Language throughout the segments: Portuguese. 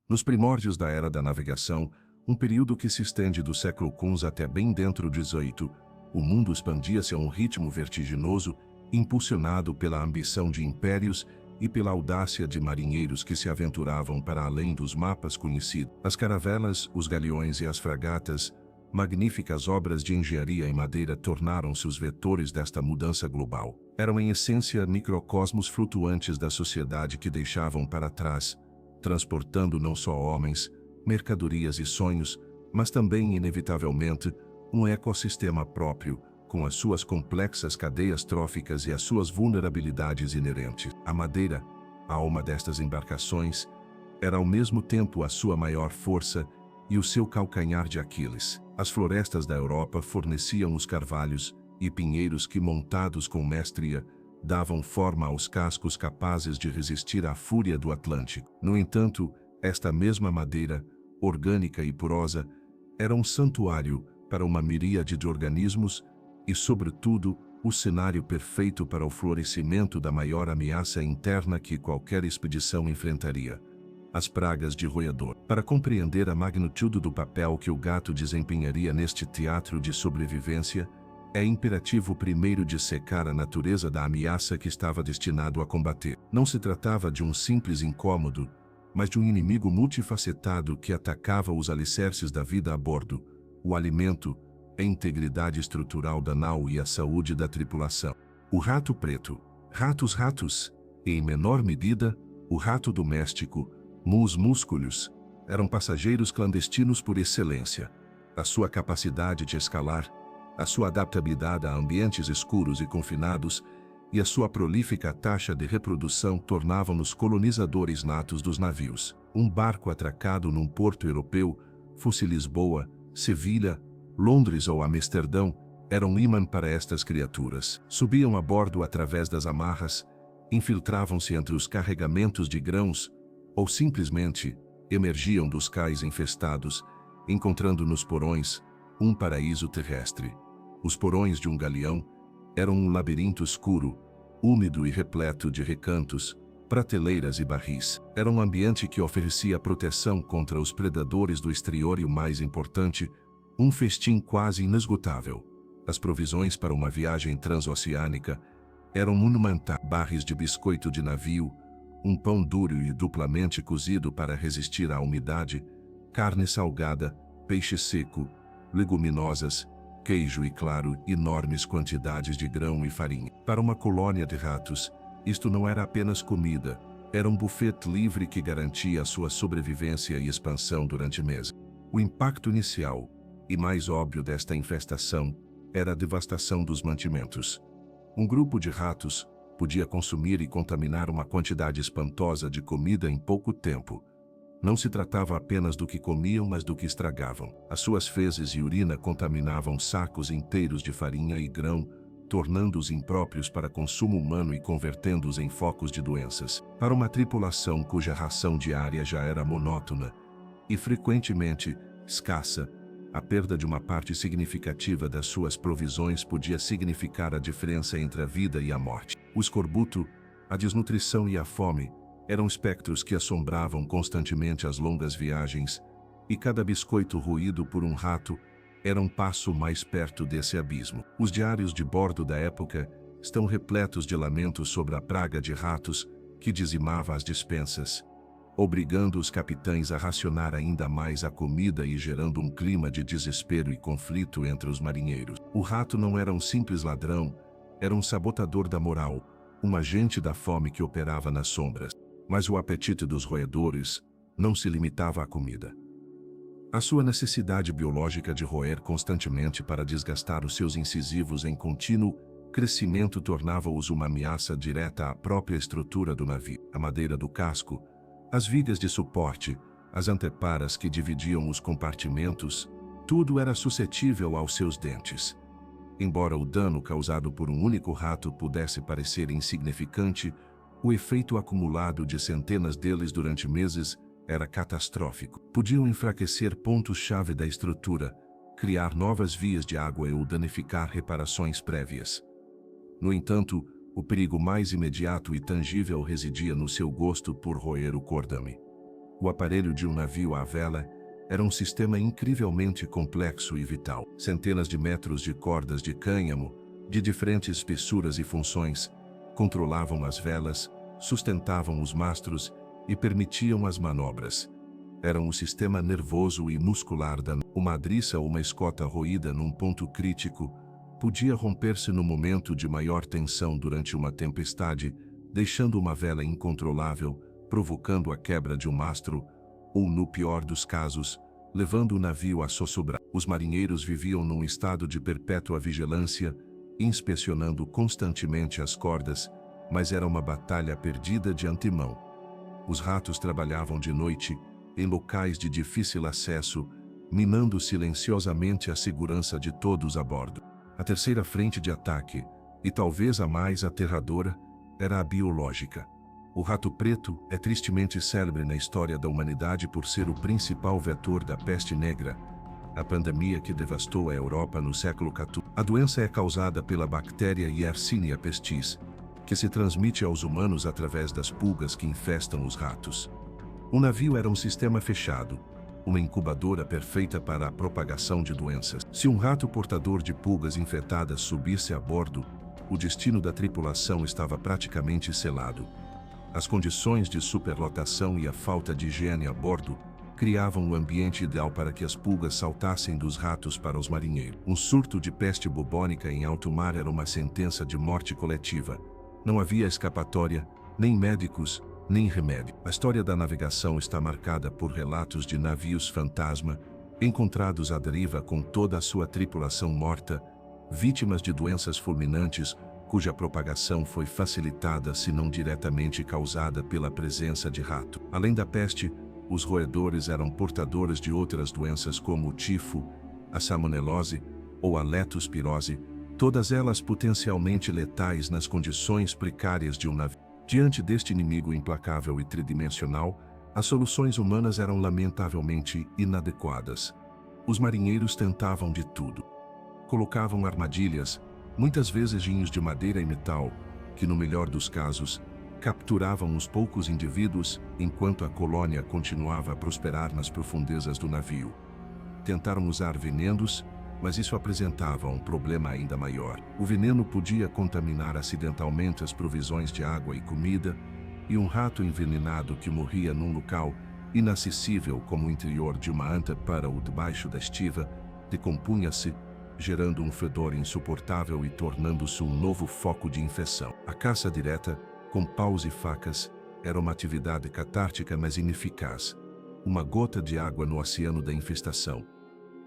Nos primórdios da Era da Navegação, um período que se estende do século XV até bem dentro do XVIII, o mundo expandia-se a um ritmo vertiginoso, impulsionado pela ambição de impérios e pela audácia de marinheiros que se aventuravam para além dos mapas conhecidos. As caravelas, os galeões e as fragatas, magníficas obras de engenharia em madeira, tornaram-se os vetores desta mudança global. Eram em essência microcosmos flutuantes da sociedade que deixavam para trás, transportando não só homens, mercadorias e sonhos, mas também, inevitavelmente, um ecossistema próprio, com as suas complexas cadeias tróficas e as suas vulnerabilidades inerentes. A madeira, a alma destas embarcações, era ao mesmo tempo a sua maior força e o seu calcanhar de Aquiles. As florestas da Europa forneciam os carvalhos e pinheiros que, montados com mestria, davam forma aos cascos capazes de resistir à fúria do Atlântico. No entanto, esta mesma madeira, orgânica e porosa, era um santuário para uma miríade de organismos e, sobretudo, o cenário perfeito para o florescimento da maior ameaça interna que qualquer expedição enfrentaria: as pragas de roedor. Para compreender a magnitude do papel que o gato desempenharia neste teatro de sobrevivência, é imperativo primeiro dissecar a natureza da ameaça que estava destinado a combater. Não se tratava de um simples incômodo, mas de um inimigo multifacetado que atacava os alicerces da vida a bordo: o alimento, a integridade estrutural da nau e a saúde da tripulação. O rato preto, ratos, e em menor medida, o rato doméstico, mus musculus, eram passageiros clandestinos por excelência. A sua capacidade de escalar, a sua adaptabilidade a ambientes escuros e confinados e a sua prolífica taxa de reprodução tornavam-nos colonizadores natos dos navios. Um barco atracado num porto europeu, fosse Lisboa, Sevilha, Londres ou Amsterdão, era um imã para estas criaturas. Subiam a bordo através das amarras, infiltravam-se entre os carregamentos de grãos ou simplesmente emergiam dos cais infestados, encontrando nos porões um paraíso terrestre. Os porões de um galeão eram um labirinto escuro, úmido e repleto de recantos, prateleiras e barris. Era um ambiente que oferecia proteção contra os predadores do exterior e, o mais importante, um festim quase inesgotável. As provisões para uma viagem transoceânica eram monumentais: barris de biscoito de navio, um pão duro e duplamente cozido para resistir à umidade, carne salgada, peixe seco, leguminosas, queijo e, claro, enormes quantidades de grão e farinha. Para uma colônia de ratos, isto não era apenas comida, era um buffet livre que garantia a sua sobrevivência e expansão durante meses. O impacto inicial e mais óbvio desta infestação era a devastação dos mantimentos. Um grupo de ratos podia consumir e contaminar uma quantidade espantosa de comida em pouco tempo. Não se tratava apenas do que comiam, mas do que estragavam. As suas fezes e urina contaminavam sacos inteiros de farinha e grão, tornando-os impróprios para consumo humano e convertendo-os em focos de doenças. Para uma tripulação cuja ração diária já era monótona e frequentemente escassa, a perda de uma parte significativa das suas provisões podia significar a diferença entre a vida e a morte. O escorbuto, a desnutrição e a fome eram espectros que assombravam constantemente as longas viagens, e cada biscoito roído por um rato era um passo mais perto desse abismo. Os diários de bordo da época estão repletos de lamentos sobre a praga de ratos que dizimava as despensas, obrigando os capitães a racionar ainda mais a comida e gerando um clima de desespero e conflito entre os marinheiros. O rato não era um simples ladrão, era um sabotador da moral, um agente da fome que operava nas sombras. Mas o apetite dos roedores não se limitava à comida. A sua necessidade biológica de roer constantemente para desgastar os seus incisivos em contínuo crescimento tornava-os uma ameaça direta à própria estrutura do navio. A madeira do casco, as vigas de suporte, as anteparas que dividiam os compartimentos, tudo era suscetível aos seus dentes. Embora o dano causado por um único rato pudesse parecer insignificante, o efeito acumulado de centenas deles durante meses era catastrófico. Podiam enfraquecer pontos-chave da estrutura, criar novas vias de água ou danificar reparações prévias. No entanto, o perigo mais imediato e tangível residia no seu gosto por roer o cordame. O aparelho de um navio à vela era um sistema incrivelmente complexo e vital. Centenas de metros de cordas de cânhamo, de diferentes espessuras e funções, controlavam as velas, sustentavam os mastros e permitiam as manobras. Eram o sistema nervoso e muscular da uma adriça ou uma escota roída num ponto crítico podia romper-se no momento de maior tensão durante uma tempestade, deixando uma vela incontrolável, provocando a quebra de um mastro, ou, no pior dos casos, levando o navio a sossobrar. Os marinheiros viviam num estado de perpétua vigilância, inspecionando constantemente as cordas, mas era uma batalha perdida de antemão. Os ratos trabalhavam de noite, em locais de difícil acesso, minando silenciosamente a segurança de todos a bordo. A terceira frente de ataque, e talvez a mais aterradora, era a biológica. O rato preto é tristemente célebre na história da humanidade por ser o principal vetor da peste negra, a pandemia que devastou a Europa no século XIV. A doença é causada pela bactéria Yersinia pestis, que se transmite aos humanos através das pulgas que infestam os ratos. O navio era um sistema fechado, uma incubadora perfeita para a propagação de doenças. Se um rato portador de pulgas infectadas subisse a bordo, o destino da tripulação estava praticamente selado. As condições de superlotação e a falta de higiene a bordo criavam o ambiente ideal para que as pulgas saltassem dos ratos para os marinheiros. Um surto de peste bubônica em alto mar era uma sentença de morte coletiva. Não havia escapatória, nem médicos, nem remédio. A história da navegação está marcada por relatos de navios fantasma, encontrados à deriva com toda a sua tripulação morta, vítimas de doenças fulminantes, cuja propagação foi facilitada se não diretamente causada pela presença de rato. Além da peste, os roedores eram portadores de outras doenças como o tifo, a salmonelose ou a leptospirose, todas elas potencialmente letais nas condições precárias de um navio. Diante deste inimigo implacável e tridimensional, as soluções humanas eram lamentavelmente inadequadas. Os marinheiros tentavam de tudo. Colocavam armadilhas, muitas vezes de madeira e metal, que no melhor dos casos, capturavam uns poucos indivíduos enquanto a colônia continuava a prosperar nas profundezas do navio. Tentaram usar venenos, mas isso apresentava um problema ainda maior. O veneno podia contaminar acidentalmente as provisões de água e comida, e um rato envenenado que morria num local inacessível como o interior de uma anta para ou debaixo da estiva, decompunha-se, gerando um fedor insuportável e tornando-se um novo foco de infecção. A caça direta, com paus e facas, era uma atividade catártica mas ineficaz. Uma gota de água no oceano da infestação.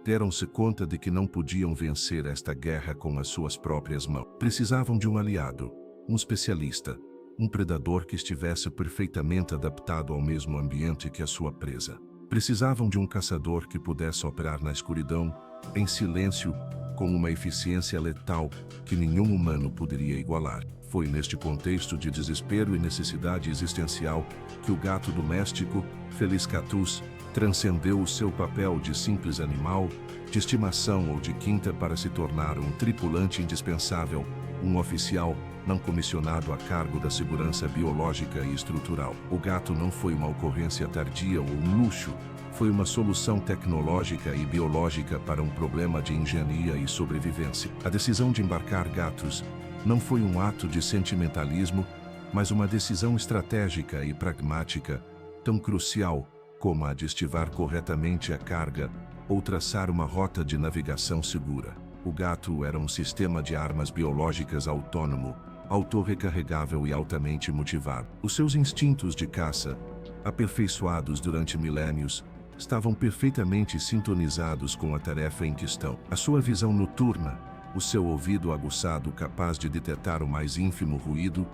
Deram-se conta de que não podiam vencer esta guerra com as suas próprias mãos. Precisavam de um aliado, um especialista, um predador que estivesse perfeitamente adaptado ao mesmo ambiente que a sua presa. Precisavam de um caçador que pudesse operar na escuridão, em silêncio, com uma eficiência letal que nenhum humano poderia igualar. Foi neste contexto de desespero e necessidade existencial que o gato doméstico, Felis catus, transcendeu o seu papel de simples animal, de estimação ou de quinta para se tornar um tripulante indispensável, um oficial não comissionado a cargo da segurança biológica e estrutural. O gato não foi uma ocorrência tardia ou um luxo, foi uma solução tecnológica e biológica para um problema de engenharia e sobrevivência. A decisão de embarcar gatos não foi um ato de sentimentalismo, mas uma decisão estratégica e pragmática, tão crucial como a de estivar corretamente a carga ou traçar uma rota de navegação segura. O gato era um sistema de armas biológicas autônomo, autorrecarregável e altamente motivado. Os seus instintos de caça, aperfeiçoados durante milênios, estavam perfeitamente sintonizados com a tarefa em questão. A sua visão noturna, o seu ouvido aguçado capaz de detectar o mais ínfimo ruído,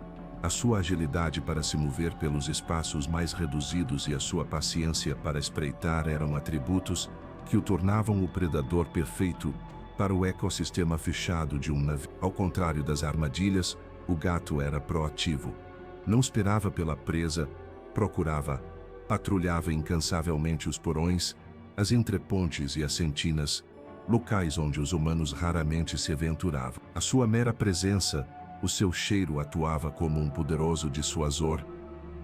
a sua agilidade para se mover pelos espaços mais reduzidos e a sua paciência para espreitar eram atributos que o tornavam o predador perfeito para o ecossistema fechado de um navio. Ao contrário das armadilhas, o gato era proativo. Não esperava pela presa, procurava, patrulhava incansavelmente os porões, as entrepontes e as sentinas, locais onde os humanos raramente se aventuravam. A sua mera presença, o seu cheiro atuava como um poderoso dissuasor,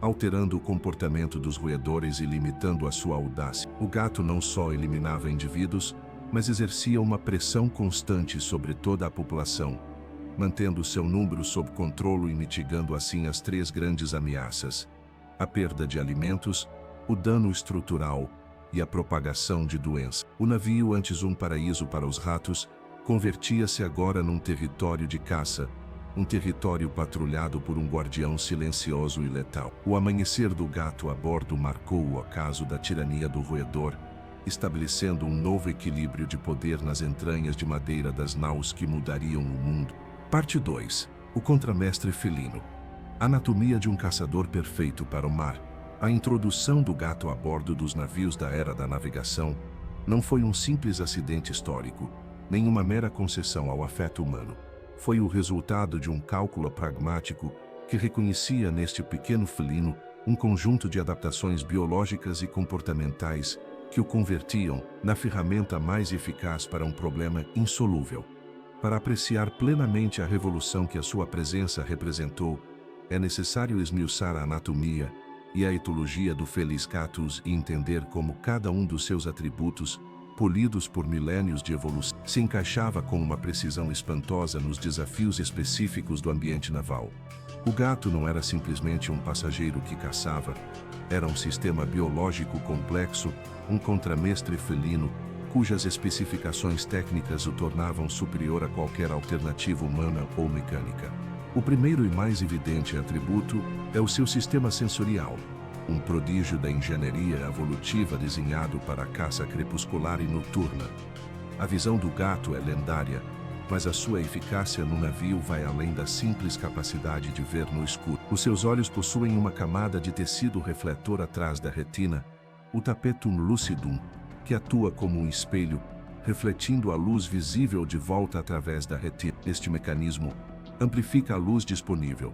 alterando o comportamento dos roedores e limitando a sua audácia. O gato não só eliminava indivíduos, mas exercia uma pressão constante sobre toda a população, mantendo seu número sob controle e mitigando assim as três grandes ameaças: a perda de alimentos, o dano estrutural e a propagação de doenças. O navio, antes um paraíso para os ratos, convertia-se agora num território de caça, um território patrulhado por um guardião silencioso e letal. O amanhecer do gato a bordo marcou o ocaso da tirania do roedor, estabelecendo um novo equilíbrio de poder nas entranhas de madeira das naus que mudariam o mundo. Parte 2. O contramestre felino. Anatomia de um caçador perfeito para o mar. A introdução do gato a bordo dos navios da era da navegação não foi um simples acidente histórico, nem uma mera concessão ao afeto humano. Foi o resultado de um cálculo pragmático que reconhecia neste pequeno felino um conjunto de adaptações biológicas e comportamentais que o convertiam na ferramenta mais eficaz para um problema insolúvel. Para apreciar plenamente a revolução que a sua presença representou, é necessário esmiuçar a anatomia e a etologia do Felis catus e entender como cada um dos seus atributos, polidos por milênios de evolução, se encaixava com uma precisão espantosa nos desafios específicos do ambiente naval. O gato não era simplesmente um passageiro que caçava, era um sistema biológico complexo, um contramestre felino, cujas especificações técnicas o tornavam superior a qualquer alternativa humana ou mecânica. O primeiro e mais evidente atributo é o seu sistema sensorial, um prodígio da engenharia evolutiva desenhado para a caça crepuscular e noturna. A visão do gato é lendária, mas a sua eficácia no navio vai além da simples capacidade de ver no escuro. Os seus olhos possuem uma camada de tecido refletor atrás da retina, o tapetum lucidum, que atua como um espelho, refletindo a luz visível de volta através da retina. Este mecanismo amplifica a luz disponível,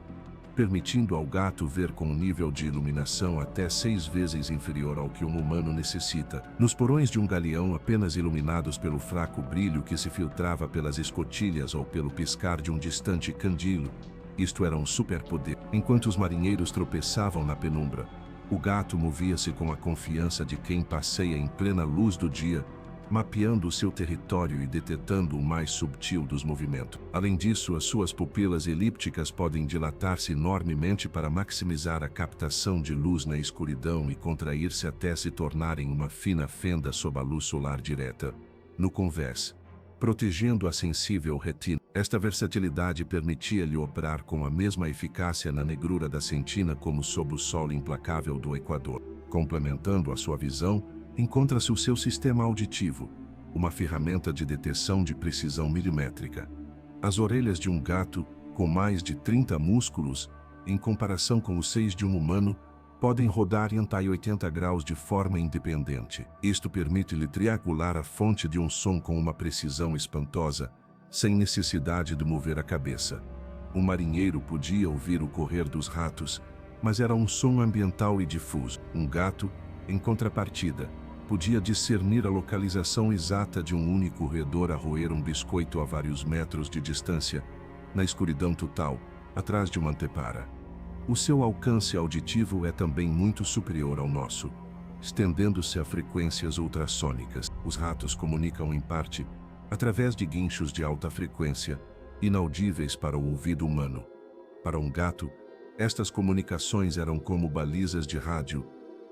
permitindo ao gato ver com um nível de iluminação até 6 vezes inferior ao que um humano necessita. Nos porões de um galeão apenas iluminados pelo fraco brilho que se filtrava pelas escotilhas ou pelo piscar de um distante candilo, isto era um superpoder. Enquanto os marinheiros tropeçavam na penumbra, o gato movia-se com a confiança de quem passeia em plena luz do dia, mapeando o seu território e detetando o mais subtil dos movimentos. Além disso, as suas pupilas elípticas podem dilatar-se enormemente para maximizar a captação de luz na escuridão e contrair-se até se tornarem uma fina fenda sob a luz solar direta, no convés, protegendo a sensível retina. Esta versatilidade permitia-lhe operar com a mesma eficácia na negrura da sentina como sob o sol implacável do Equador. Complementando a sua visão, encontra-se o seu sistema auditivo, uma ferramenta de detecção de precisão milimétrica. As orelhas de um gato, com mais de 30 músculos, em comparação com os 6 de um humano, podem rodar em 80 graus de forma independente. Isto permite-lhe triangular a fonte de um som com uma precisão espantosa, sem necessidade de mover a cabeça. Um marinheiro podia ouvir o correr dos ratos, mas era um som ambiental e difuso. Um gato, em contrapartida, podia discernir a localização exata de um único roedor a roer um biscoito a vários metros de distância, na escuridão total, atrás de uma antepara. O seu alcance auditivo é também muito superior ao nosso, estendendo-se a frequências ultrassônicas. Os ratos comunicam em parte através de guinchos de alta frequência, inaudíveis para o ouvido humano. Para um gato, estas comunicações eram como balizas de rádio,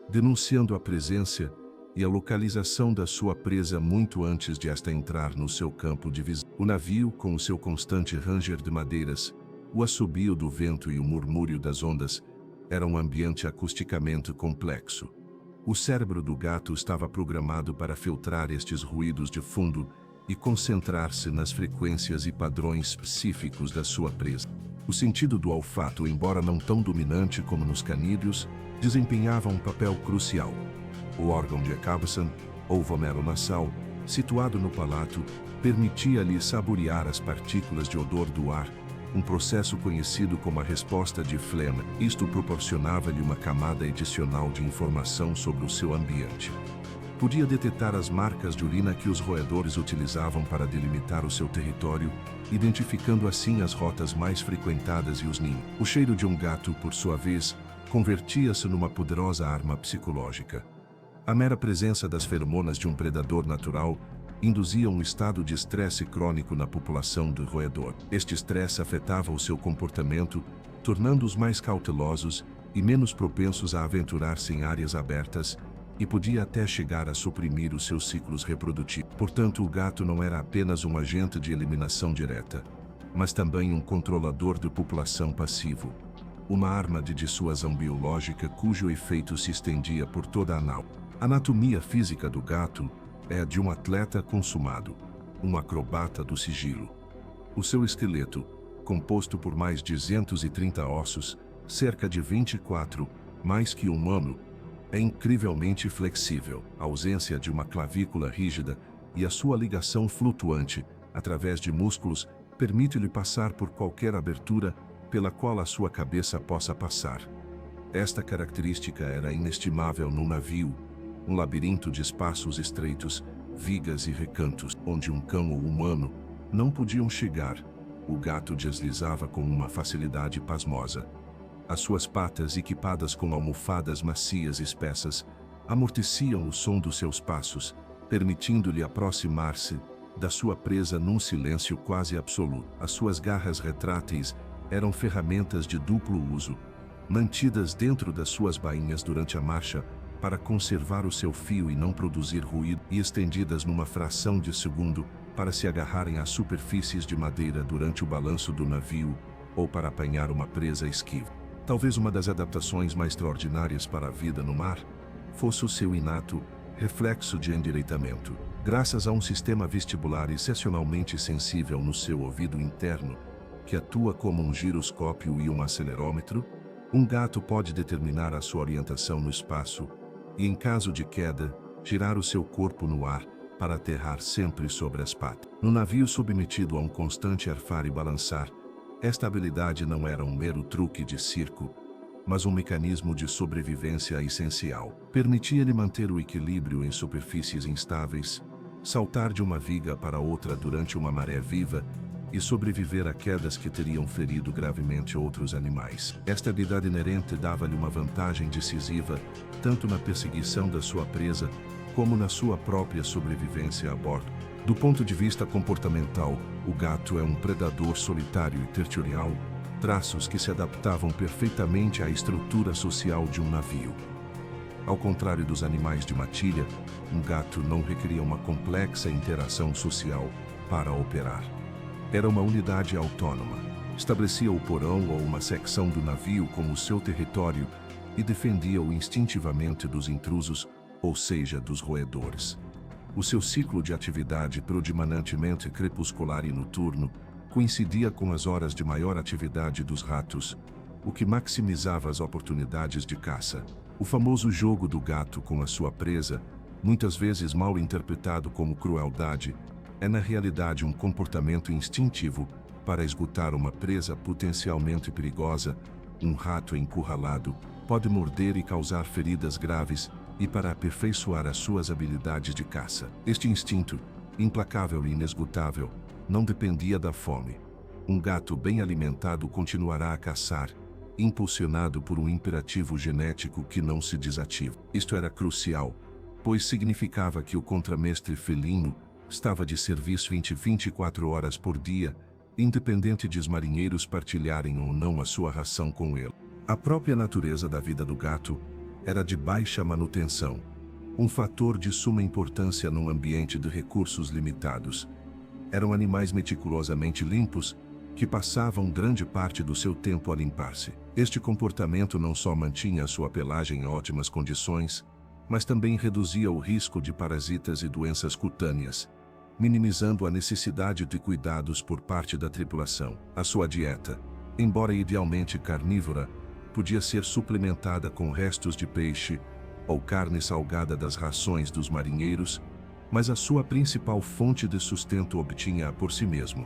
denunciando a presença e a localização da sua presa muito antes de esta entrar no seu campo de visão. O navio, com o seu constante ranger de madeiras, o assobio do vento e o murmúrio das ondas, era um ambiente acusticamente complexo. O cérebro do gato estava programado para filtrar estes ruídos de fundo e concentrar-se nas frequências e padrões específicos da sua presa. O sentido do olfato, embora não tão dominante como nos canídeos, desempenhava um papel crucial. O órgão de Accumbens, ou vomero nasal, situado no palato, permitia-lhe saborear as partículas de odor do ar, um processo conhecido como a resposta de Flem. Isto proporcionava-lhe uma camada adicional de informação sobre o seu ambiente. Podia detectar as marcas de urina que os roedores utilizavam para delimitar o seu território, identificando assim as rotas mais frequentadas e os ninhos. O cheiro de um gato, por sua vez, convertia-se numa poderosa arma psicológica. A mera presença das feromonas de um predador natural induzia um estado de estresse crônico na população do roedor. Este estresse afetava o seu comportamento, tornando-os mais cautelosos e menos propensos a aventurar-se em áreas abertas, e podia até chegar a suprimir os seus ciclos reprodutivos. Portanto, o gato não era apenas um agente de eliminação direta, mas também um controlador de população passivo, uma arma de dissuasão biológica cujo efeito se estendia por toda a nau. A anatomia física do gato é a de um atleta consumado, um acrobata do sigilo. O seu esqueleto, composto por mais de 230 ossos, cerca de 24, mais que humano, é incrivelmente flexível. A ausência de uma clavícula rígida e a sua ligação flutuante, através de músculos, permite-lhe passar por qualquer abertura pela qual a sua cabeça possa passar. Esta característica era inestimável num navio, um labirinto de espaços estreitos, vigas e recantos, onde um cão ou humano não podiam chegar. O gato deslizava com uma facilidade pasmosa. As suas patas, equipadas com almofadas macias e espessas, amorteciam o som dos seus passos, permitindo-lhe aproximar-se da sua presa num silêncio quase absoluto. As suas garras retráteis eram ferramentas de duplo uso, mantidas dentro das suas bainhas durante a marcha para conservar o seu fio e não produzir ruído, e estendidas numa fração de segundo para se agarrarem às superfícies de madeira durante o balanço do navio ou para apanhar uma presa esquiva. Talvez uma das adaptações mais extraordinárias para a vida no mar fosse o seu inato reflexo de endireitamento. Graças a um sistema vestibular excepcionalmente sensível no seu ouvido interno, que atua como um giroscópio e um acelerômetro, um gato pode determinar a sua orientação no espaço e, em caso de queda, girar o seu corpo no ar para aterrar sempre sobre as patas. No navio submetido a um constante arfar e balançar, esta habilidade não era um mero truque de circo, mas um mecanismo de sobrevivência essencial. Permitia-lhe manter o equilíbrio em superfícies instáveis, saltar de uma viga para outra durante uma maré viva e sobreviver a quedas que teriam ferido gravemente outros animais. Esta habilidade inerente dava-lhe uma vantagem decisiva, tanto na perseguição da sua presa, como na sua própria sobrevivência a bordo. Do ponto de vista comportamental, o gato é um predador solitário e territorial, traços que se adaptavam perfeitamente à estrutura social de um navio. Ao contrário dos animais de matilha, um gato não requeria uma complexa interação social para operar. Era uma unidade autônoma. Estabelecia o porão ou uma secção do navio como seu território e defendia-o instintivamente dos intrusos, ou seja, dos roedores. O seu ciclo de atividade, predominantemente crepuscular e noturno, coincidia com as horas de maior atividade dos ratos, o que maximizava as oportunidades de caça. O famoso jogo do gato com a sua presa, muitas vezes mal interpretado como crueldade, é na realidade um comportamento instintivo para esgotar uma presa potencialmente perigosa. Um rato encurralado pode morder e causar feridas graves, e para aperfeiçoar as suas habilidades de caça. Este instinto, implacável e inesgotável, não dependia da fome. Um gato bem alimentado continuará a caçar, impulsionado por um imperativo genético que não se desativa. Isto era crucial, pois significava que o contramestre felino estava de serviço 24 horas por dia, independente de os marinheiros partilharem ou não a sua ração com ele. A própria natureza da vida do gato era de baixa manutenção, um fator de suma importância num ambiente de recursos limitados. Eram animais meticulosamente limpos, que passavam grande parte do seu tempo a limpar-se. Este comportamento não só mantinha a sua pelagem em ótimas condições, mas também reduzia o risco de parasitas e doenças cutâneas, minimizando a necessidade de cuidados por parte da tripulação. A sua dieta, embora idealmente carnívora, podia ser suplementada com restos de peixe ou carne salgada das rações dos marinheiros, mas a sua principal fonte de sustento obtinha-a por si mesmo.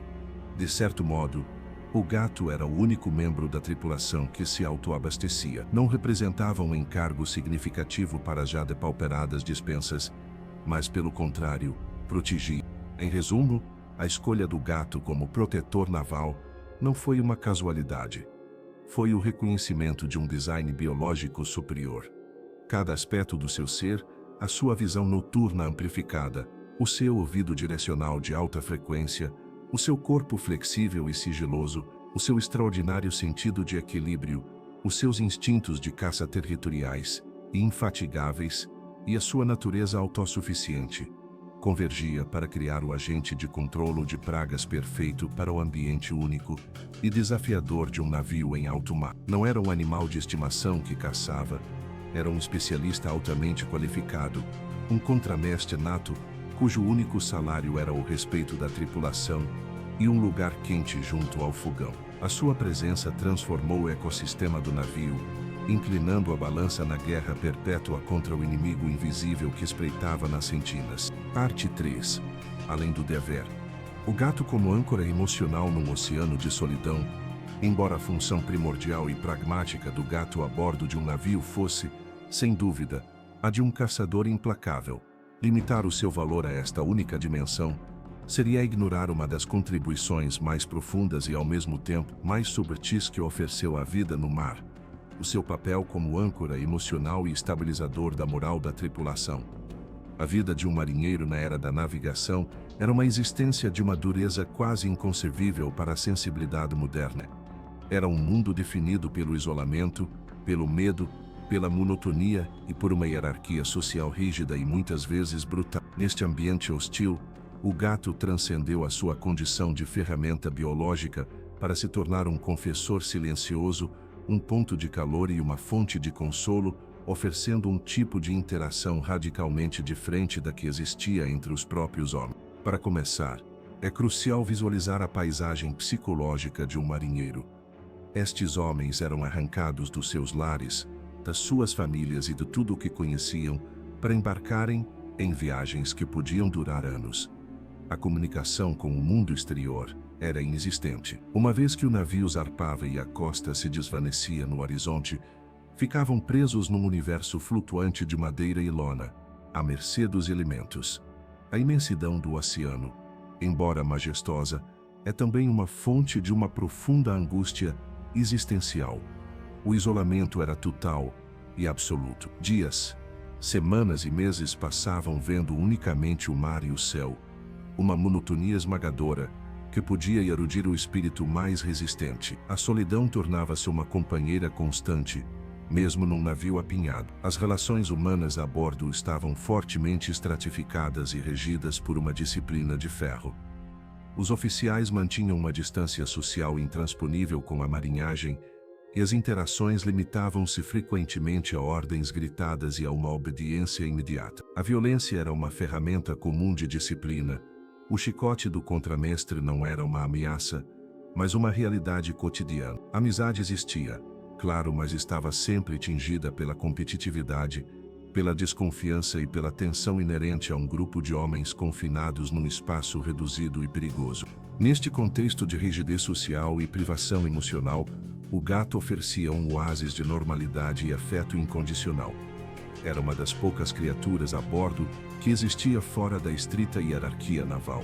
De certo modo, o gato era o único membro da tripulação que se autoabastecia. Não representava um encargo significativo para as já depauperadas despensas, mas pelo contrário, protegia. Em resumo, a escolha do gato como protetor naval não foi uma casualidade. foi o reconhecimento de um design biológico superior. Cada aspecto do seu ser, a sua visão noturna amplificada, o seu ouvido direcional de alta frequência, o seu corpo flexível e sigiloso, o seu extraordinário sentido de equilíbrio, os seus instintos de caça territoriais e infatigáveis, e a sua natureza autossuficiente, convergia para criar o agente de controlo de pragas perfeito para o ambiente único e desafiador de um navio em alto mar. Não era um animal de estimação que caçava, era um especialista altamente qualificado, um contramestre nato, cujo único salário era o respeito da tripulação e um lugar quente junto ao fogão. A sua presença transformou o ecossistema do navio, inclinando a balança na guerra perpétua contra o inimigo invisível que espreitava nas sentinas. Parte 3. Além do dever. O gato como âncora emocional num oceano de solidão, embora a função primordial e pragmática do gato a bordo de um navio fosse, sem dúvida, a de um caçador implacável, limitar o seu valor a esta única dimensão seria ignorar uma das contribuições mais profundas e ao mesmo tempo mais subtis que ofereceu à vida no mar, o seu papel como âncora emocional e estabilizador da moral da tripulação. A vida de um marinheiro na era da navegação era uma existência de uma dureza quase inconcebível para a sensibilidade moderna. Era um mundo definido pelo isolamento, pelo medo, pela monotonia e por uma hierarquia social rígida e muitas vezes brutal. Neste ambiente hostil, o gato transcendeu a sua condição de ferramenta biológica para se tornar um confessor silencioso, um ponto de calor e uma fonte de consolo, oferecendo um tipo de interação radicalmente diferente da que existia entre os próprios homens. Para começar, é crucial visualizar a paisagem psicológica de um marinheiro. Estes homens eram arrancados dos seus lares, das suas famílias e de tudo o que conheciam, para embarcarem em viagens que podiam durar anos. A comunicação com o mundo exterior era inexistente. Uma vez que o navio zarpava e a costa se desvanecia no horizonte, ficavam presos num universo flutuante de madeira e lona, à mercê dos elementos. A imensidão do oceano, embora majestosa, é também uma fonte de uma profunda angústia existencial. O isolamento era total e absoluto. Dias, semanas e meses passavam vendo unicamente o mar e o céu, uma monotonia esmagadora que podia erudir o espírito mais resistente. A solidão tornava-se uma companheira constante, mesmo num navio apinhado. As relações humanas a bordo estavam fortemente estratificadas e regidas por uma disciplina de ferro. Os oficiais mantinham uma distância social intransponível com a marinhagem, e as interações limitavam-se frequentemente a ordens gritadas e a uma obediência imediata. A violência era uma ferramenta comum de disciplina. O chicote do contramestre não era uma ameaça, mas uma realidade cotidiana. A amizade existia, claro, mas estava sempre tingida pela competitividade, pela desconfiança e pela tensão inerente a um grupo de homens confinados num espaço reduzido e perigoso. Neste contexto de rigidez social e privação emocional, o gato oferecia um oásis de normalidade e afeto incondicional. Era uma das poucas criaturas a bordo que existia fora da estrita hierarquia naval.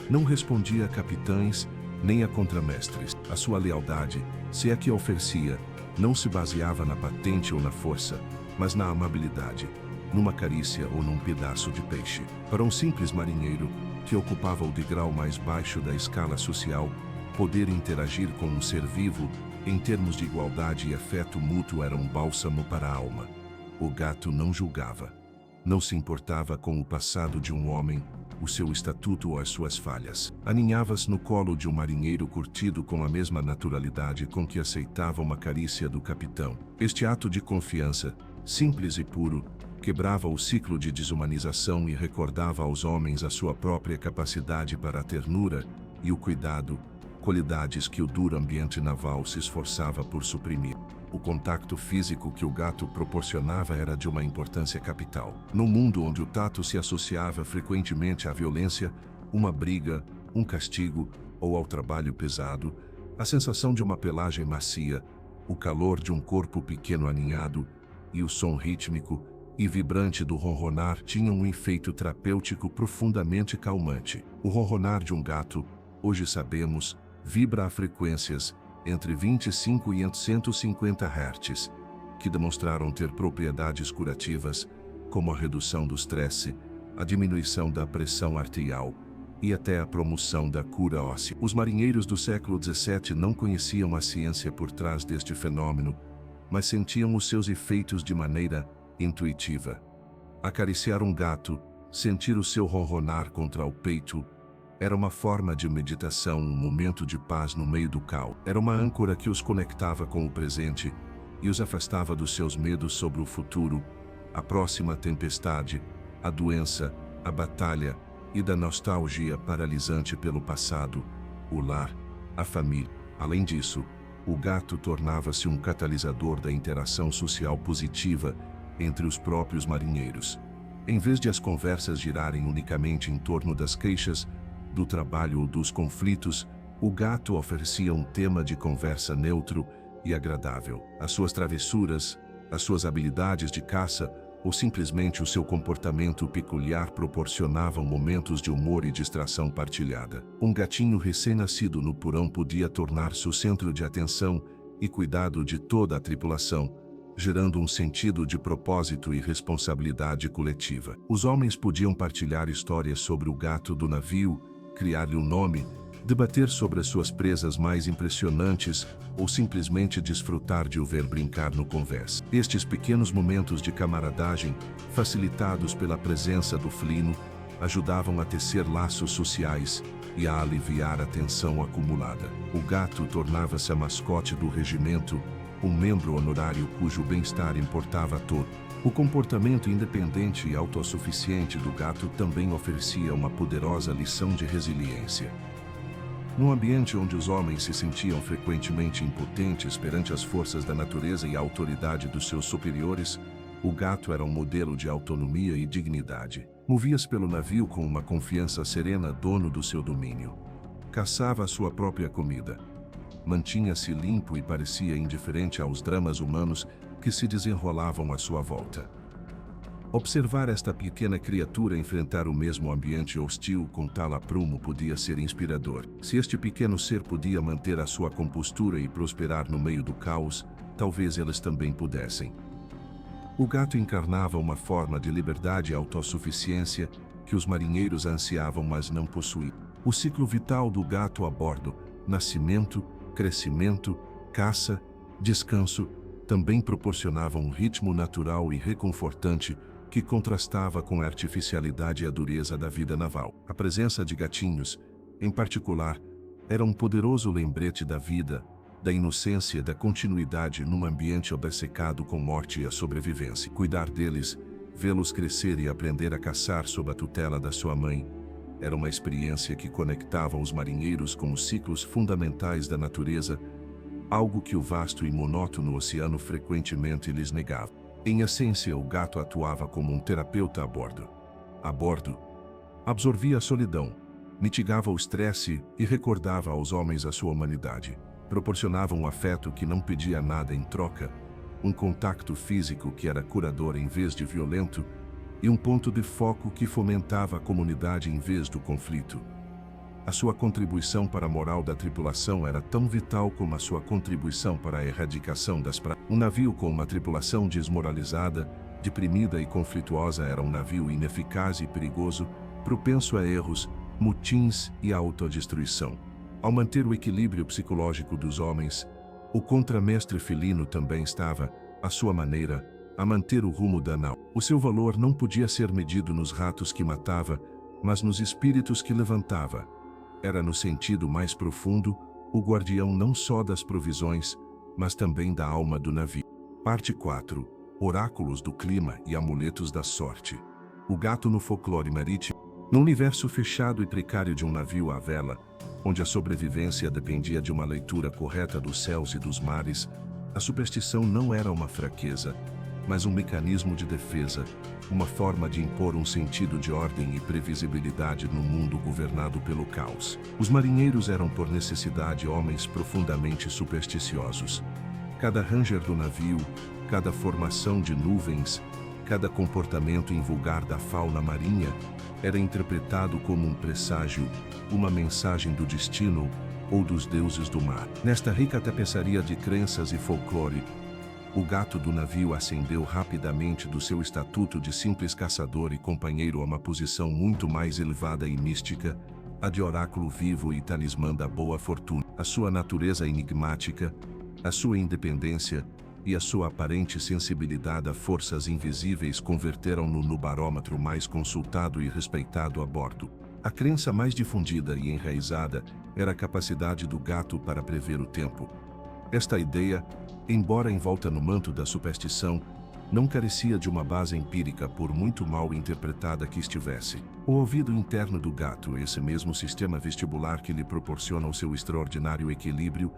Não respondia a capitães nem a contramestres. A sua lealdade, se é que a oferecia, não se baseava na patente ou na força, mas na amabilidade, numa carícia ou num pedaço de peixe. Para um simples marinheiro, que ocupava o degrau mais baixo da escala social, poder interagir com um ser vivo, em termos de igualdade e afeto mútuo, era um bálsamo para a alma. O gato não julgava. Não se importava com o passado de um homem, o seu estatuto ou as suas falhas. Aninhava-se no colo de um marinheiro curtido com a mesma naturalidade com que aceitava uma carícia do capitão. Este ato de confiança, simples e puro, quebrava o ciclo de desumanização e recordava aos homens a sua própria capacidade para a ternura e o cuidado, qualidades que o duro ambiente naval se esforçava por suprimir. O contato físico que o gato proporcionava era de uma importância capital. Num mundo onde o tato se associava frequentemente à violência, uma briga, um castigo ou ao trabalho pesado, a sensação de uma pelagem macia, o calor de um corpo pequeno aninhado e o som rítmico e vibrante do ronronar tinham um efeito terapêutico profundamente calmante. O ronronar de um gato, hoje sabemos, vibra a frequências entre 25 e 150 Hz, que demonstraram ter propriedades curativas, como a redução do estresse, a diminuição da pressão arterial e até a promoção da cura óssea. Os marinheiros do século XVII não conheciam a ciência por trás deste fenômeno, mas sentiam os seus efeitos de maneira intuitiva. Acariciar um gato, sentir o seu ronronar contra o peito, era uma forma de meditação, um momento de paz no meio do caos. Era uma âncora que os conectava com o presente e os afastava dos seus medos sobre o futuro, a próxima tempestade, a doença, a batalha e da nostalgia paralisante pelo passado, o lar, a família. Além disso, o gato tornava-se um catalisador da interação social positiva entre os próprios marinheiros. Em vez de as conversas girarem unicamente em torno das queixas, do trabalho ou dos conflitos, o gato oferecia um tema de conversa neutro e agradável. As suas travessuras, as suas habilidades de caça ou simplesmente o seu comportamento peculiar proporcionavam momentos de humor e distração partilhada. Um gatinho recém-nascido no porão podia tornar-se o centro de atenção e cuidado de toda a tripulação, gerando um sentido de propósito e responsabilidade coletiva. Os homens podiam partilhar histórias sobre o gato do navio, criar-lhe um nome, debater sobre as suas presas mais impressionantes ou simplesmente desfrutar de o ver brincar no conversa. Estes pequenos momentos de camaradagem, facilitados pela presença do felino, ajudavam a tecer laços sociais e a aliviar a tensão acumulada. O gato tornava-se a mascote do regimento, um membro honorário cujo bem-estar importava a todos. O comportamento independente e autossuficiente do gato também oferecia uma poderosa lição de resiliência. Num ambiente onde os homens se sentiam frequentemente impotentes perante as forças da natureza e a autoridade dos seus superiores, o gato era um modelo de autonomia e dignidade. Movia-se pelo navio com uma confiança serena, dono do seu domínio. Caçava a sua própria comida. Mantinha-se limpo e parecia indiferente aos dramas humanos que se desenrolavam à sua volta. Observar esta pequena criatura enfrentar o mesmo ambiente hostil com tal aprumo podia ser inspirador. Se este pequeno ser podia manter a sua compostura e prosperar no meio do caos, talvez eles também pudessem. O gato encarnava uma forma de liberdade e autossuficiência que os marinheiros ansiavam, mas não possuíam. O ciclo vital do gato a bordo, nascimento, crescimento, caça, descanso, também proporcionava um ritmo natural e reconfortante que contrastava com a artificialidade e a dureza da vida naval. A presença de gatinhos, em particular, era um poderoso lembrete da vida, da inocência e da continuidade num ambiente obcecado com morte e a sobrevivência. Cuidar deles, vê-los crescer e aprender a caçar sob a tutela da sua mãe, era uma experiência que conectava os marinheiros com os ciclos fundamentais da natureza, algo que o vasto e monótono oceano frequentemente lhes negava. Em essência, o gato atuava como um terapeuta a bordo. A bordo, absorvia a solidão, mitigava o estresse e recordava aos homens a sua humanidade. Proporcionava um afeto que não pedia nada em troca, um contato físico que era curador em vez de violento, e um ponto de foco que fomentava a comunidade em vez do conflito. A sua contribuição para a moral da tripulação era tão vital como a sua contribuição para a erradicação das pragas. Um navio com uma tripulação desmoralizada, deprimida e conflituosa era um navio ineficaz e perigoso, propenso a erros, motins e à autodestruição. Ao manter o equilíbrio psicológico dos homens, o contramestre felino também estava, à sua maneira, a manter o rumo da nau. O seu valor não podia ser medido nos ratos que matava, mas nos espíritos que levantava. Era no sentido mais profundo, o guardião não só das provisões, mas também da alma do navio. Parte 4. Oráculos do clima e amuletos da sorte. O gato no folclore marítimo. No universo fechado e precário de um navio à vela, onde a sobrevivência dependia de uma leitura correta dos céus e dos mares, a superstição não era uma fraqueza, mas um mecanismo de defesa, uma forma de impor um sentido de ordem e previsibilidade num mundo governado pelo caos. Os marinheiros eram por necessidade homens profundamente supersticiosos. Cada ranger do navio, cada formação de nuvens, cada comportamento invulgar da fauna marinha era interpretado como um presságio, uma mensagem do destino ou dos deuses do mar. Nesta rica tapeçaria de crenças e folclore, o gato do navio ascendeu rapidamente do seu estatuto de simples caçador e companheiro a uma posição muito mais elevada e mística, a de oráculo vivo e talismã da boa fortuna. A sua natureza enigmática, a sua independência e a sua aparente sensibilidade a forças invisíveis converteram-no no barômetro mais consultado e respeitado a bordo. A crença mais difundida e enraizada era a capacidade do gato para prever o tempo. Esta ideia, embora envolta no manto da superstição, não carecia de uma base empírica por muito mal interpretada que estivesse. O ouvido interno do gato, esse mesmo sistema vestibular que lhe proporciona o seu extraordinário equilíbrio,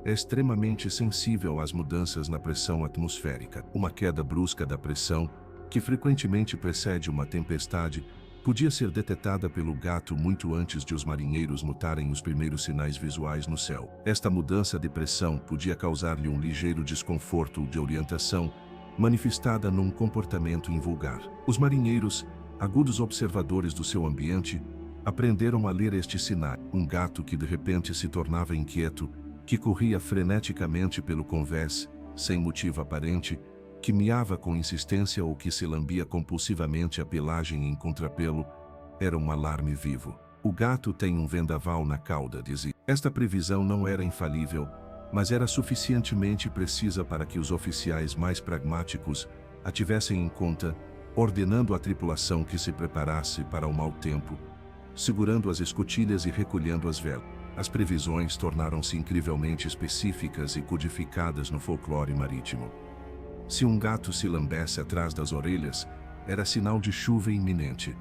é extremamente sensível às mudanças na pressão atmosférica. Uma queda brusca da pressão, que frequentemente precede uma tempestade, podia ser detetada pelo gato muito antes de os marinheiros notarem os primeiros sinais visuais no céu. Esta mudança de pressão podia causar-lhe um ligeiro desconforto de orientação, manifestada num comportamento invulgar. Os marinheiros, agudos observadores do seu ambiente, aprenderam a ler este sinal. Um gato que de repente se tornava inquieto, que corria freneticamente pelo convés, sem motivo aparente, que miava com insistência ou que se lambia compulsivamente a pelagem em contrapelo, era um alarme vivo. O gato tem um vendaval na cauda, dizia. Esta previsão não era infalível, mas era suficientemente precisa para que os oficiais mais pragmáticos a tivessem em conta, ordenando à tripulação que se preparasse para o mau tempo, segurando as escotilhas e recolhendo as velas. As previsões tornaram-se incrivelmente específicas e codificadas no folclore marítimo. Se um gato se lambesse atrás das orelhas, era sinal de chuva iminente.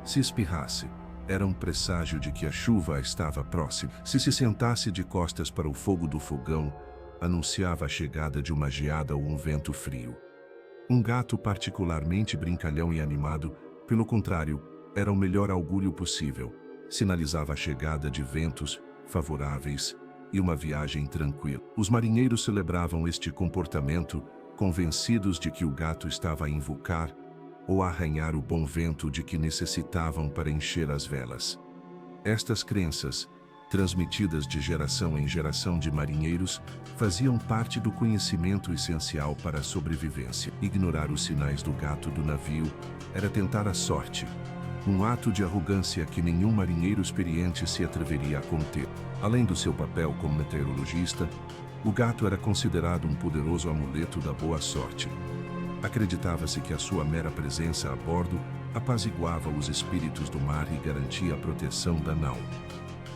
Se espirrasse, era um presságio de que a chuva estava próxima. Se sentasse de costas para o fogo do fogão, anunciava a chegada de uma geada ou um vento frio. Um gato particularmente brincalhão e animado, pelo contrário, era o melhor augúrio possível. Sinalizava a chegada de ventos favoráveis e uma viagem tranquila. Os marinheiros celebravam este comportamento, convencidos de que o gato estava a invocar ou a arranhar o bom vento de que necessitavam para encher as velas. Estas crenças, transmitidas de geração em geração de marinheiros, faziam parte do conhecimento essencial para a sobrevivência. Ignorar os sinais do gato do navio era tentar a sorte, um ato de arrogância que nenhum marinheiro experiente se atreveria a cometer. Além do seu papel como meteorologista, o gato era considerado um poderoso amuleto da boa sorte. Acreditava-se que a sua mera presença a bordo apaziguava os espíritos do mar e garantia a proteção da nau.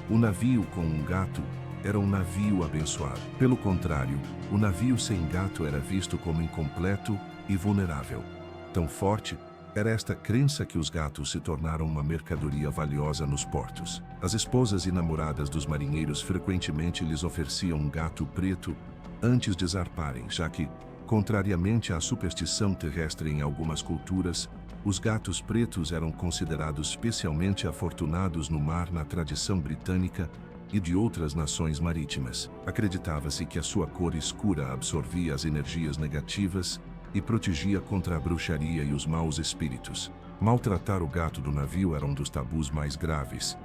O navio com um gato era um navio abençoado. Pelo contrário, o navio sem gato era visto como incompleto e vulnerável. Tão forte era esta crença que os gatos se tornaram uma mercadoria valiosa nos portos. As esposas e namoradas dos marinheiros frequentemente lhes ofereciam um gato preto antes de zarparem, já que, contrariamente à superstição terrestre em algumas culturas, os gatos pretos eram considerados especialmente afortunados no mar na tradição britânica e de outras nações marítimas. Acreditava-se que a sua cor escura absorvia as energias negativas e protegia contra a bruxaria e os maus espíritos. Maltratar o gato do navio era um dos tabus mais graves.